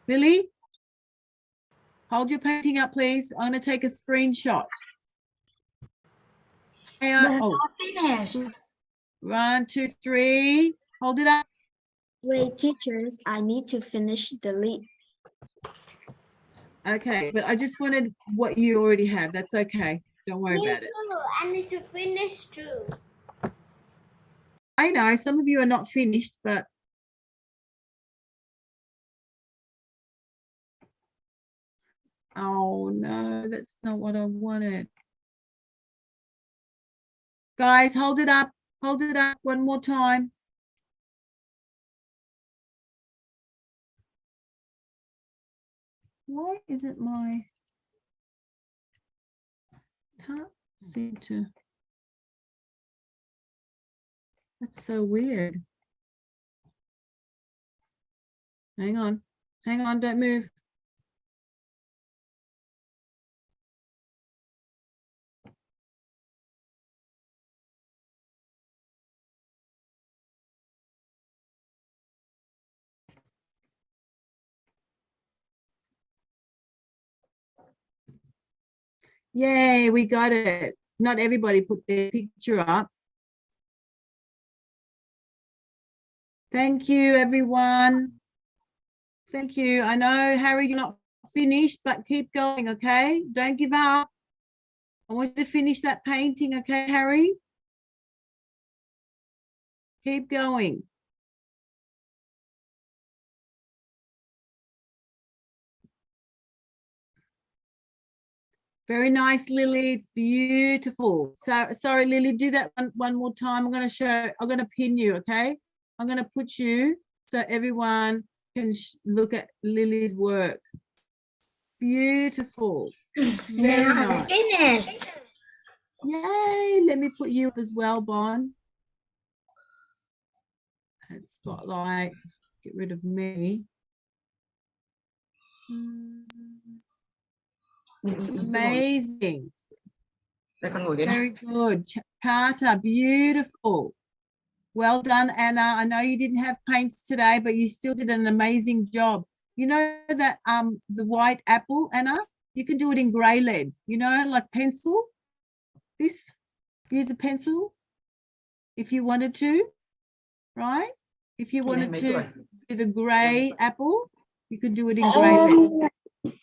Lily, hold your painting up, please. I'm going to take a screenshot. Not finished. 1, 2, 3, hold it up. Wait, teachers, I need to finish the lead. Okay, but I just wanted what you already have. That's okay. Don't worry about it. I need to finish too. I know some of you are not finished, but oh no, that's not what I wanted. Guys, hold it up. Hold it up one more time. Why isn't my can't seem to? That's so weird. Hang on, don't move. Yay, we got it. Not everybody put their picture up. Thank you, everyone. Thank you. I know, Harry, you're not finished, but keep going, okay? Don't give up. I want you to finish that painting, okay, Harry? Keep going. Very nice, Lily. It's beautiful. So sorry, Lily, do that one more time. I'm going to pin you, okay? I'm going to put you so everyone can look at Lily's work. Beautiful. Very nice. Finished. Yay. Let me put you up as well, Bon. And spotlight. Get rid of me. Amazing. Very good. Carter, beautiful. Well done, Anna. I know you didn't have paints today, but you still did an amazing job. You know that the white apple, Anna, you can do it in grey lead, you know, like pencil. This, use a pencil if you wanted to, right? If you wanted to do the grey apple, you can do it in grey lead.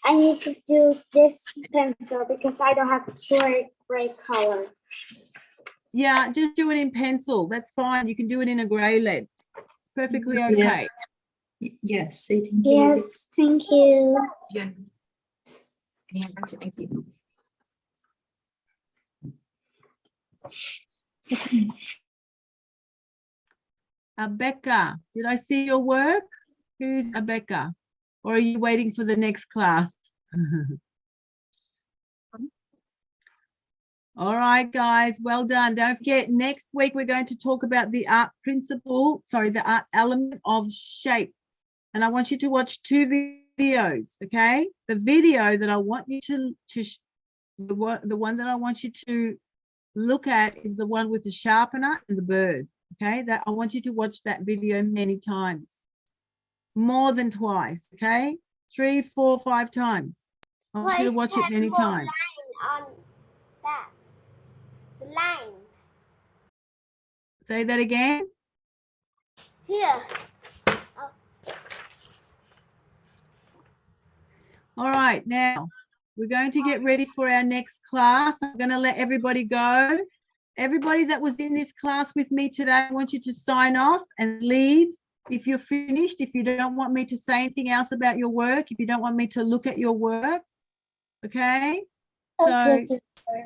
I need to do this pencil because I don't have gray color. Yeah, just do it in pencil. That's fine. You can do it in a grey lead. It's perfectly okay. Yes, Yes, thank you. Becca, did I see your work? Who's Becca? Or are you waiting for the next class? All right, guys, well done. Don't forget, next week we're going to talk about the art the art element of shape. And I want you to watch 2 videos, okay? The video that I want you to the one that I want you to look at is the one with the sharpener and the bird. Okay, that I want you to watch that video many times, more than twice. Okay, 3, 4, 5 times. I want you to watch it many times. On that. The line. Say that again. Here. All right, now we're going to get ready for our next class. I'm going to let everybody go. Everybody that was in this class with me today, I want you to sign off and leave if you're finished, if you don't want me to say anything else about your work, if you don't want me to look at your work. Okay? So,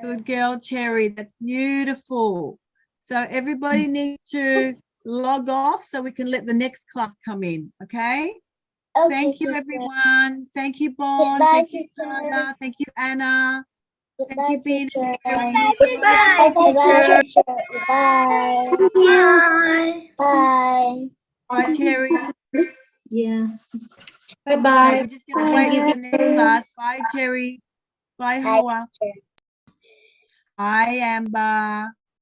good girl, Cherry. That's beautiful. So everybody needs to log off so we can let the next class come in. Okay? Thank you, everyone. Thank you, Bon. Goodbye, Thank you, teacher. Tanya. Thank you, Anna. Goodbye, you, Bina. teacher. Goodbye, Goodbye, teacher. teacher. Goodbye. Bye. Bye. Bye, Terry. Yeah. Okay, Bye-bye. we're just going to wait for the next class. Bye, Terry. Bye, Hoa. teacher. Bye, Amber.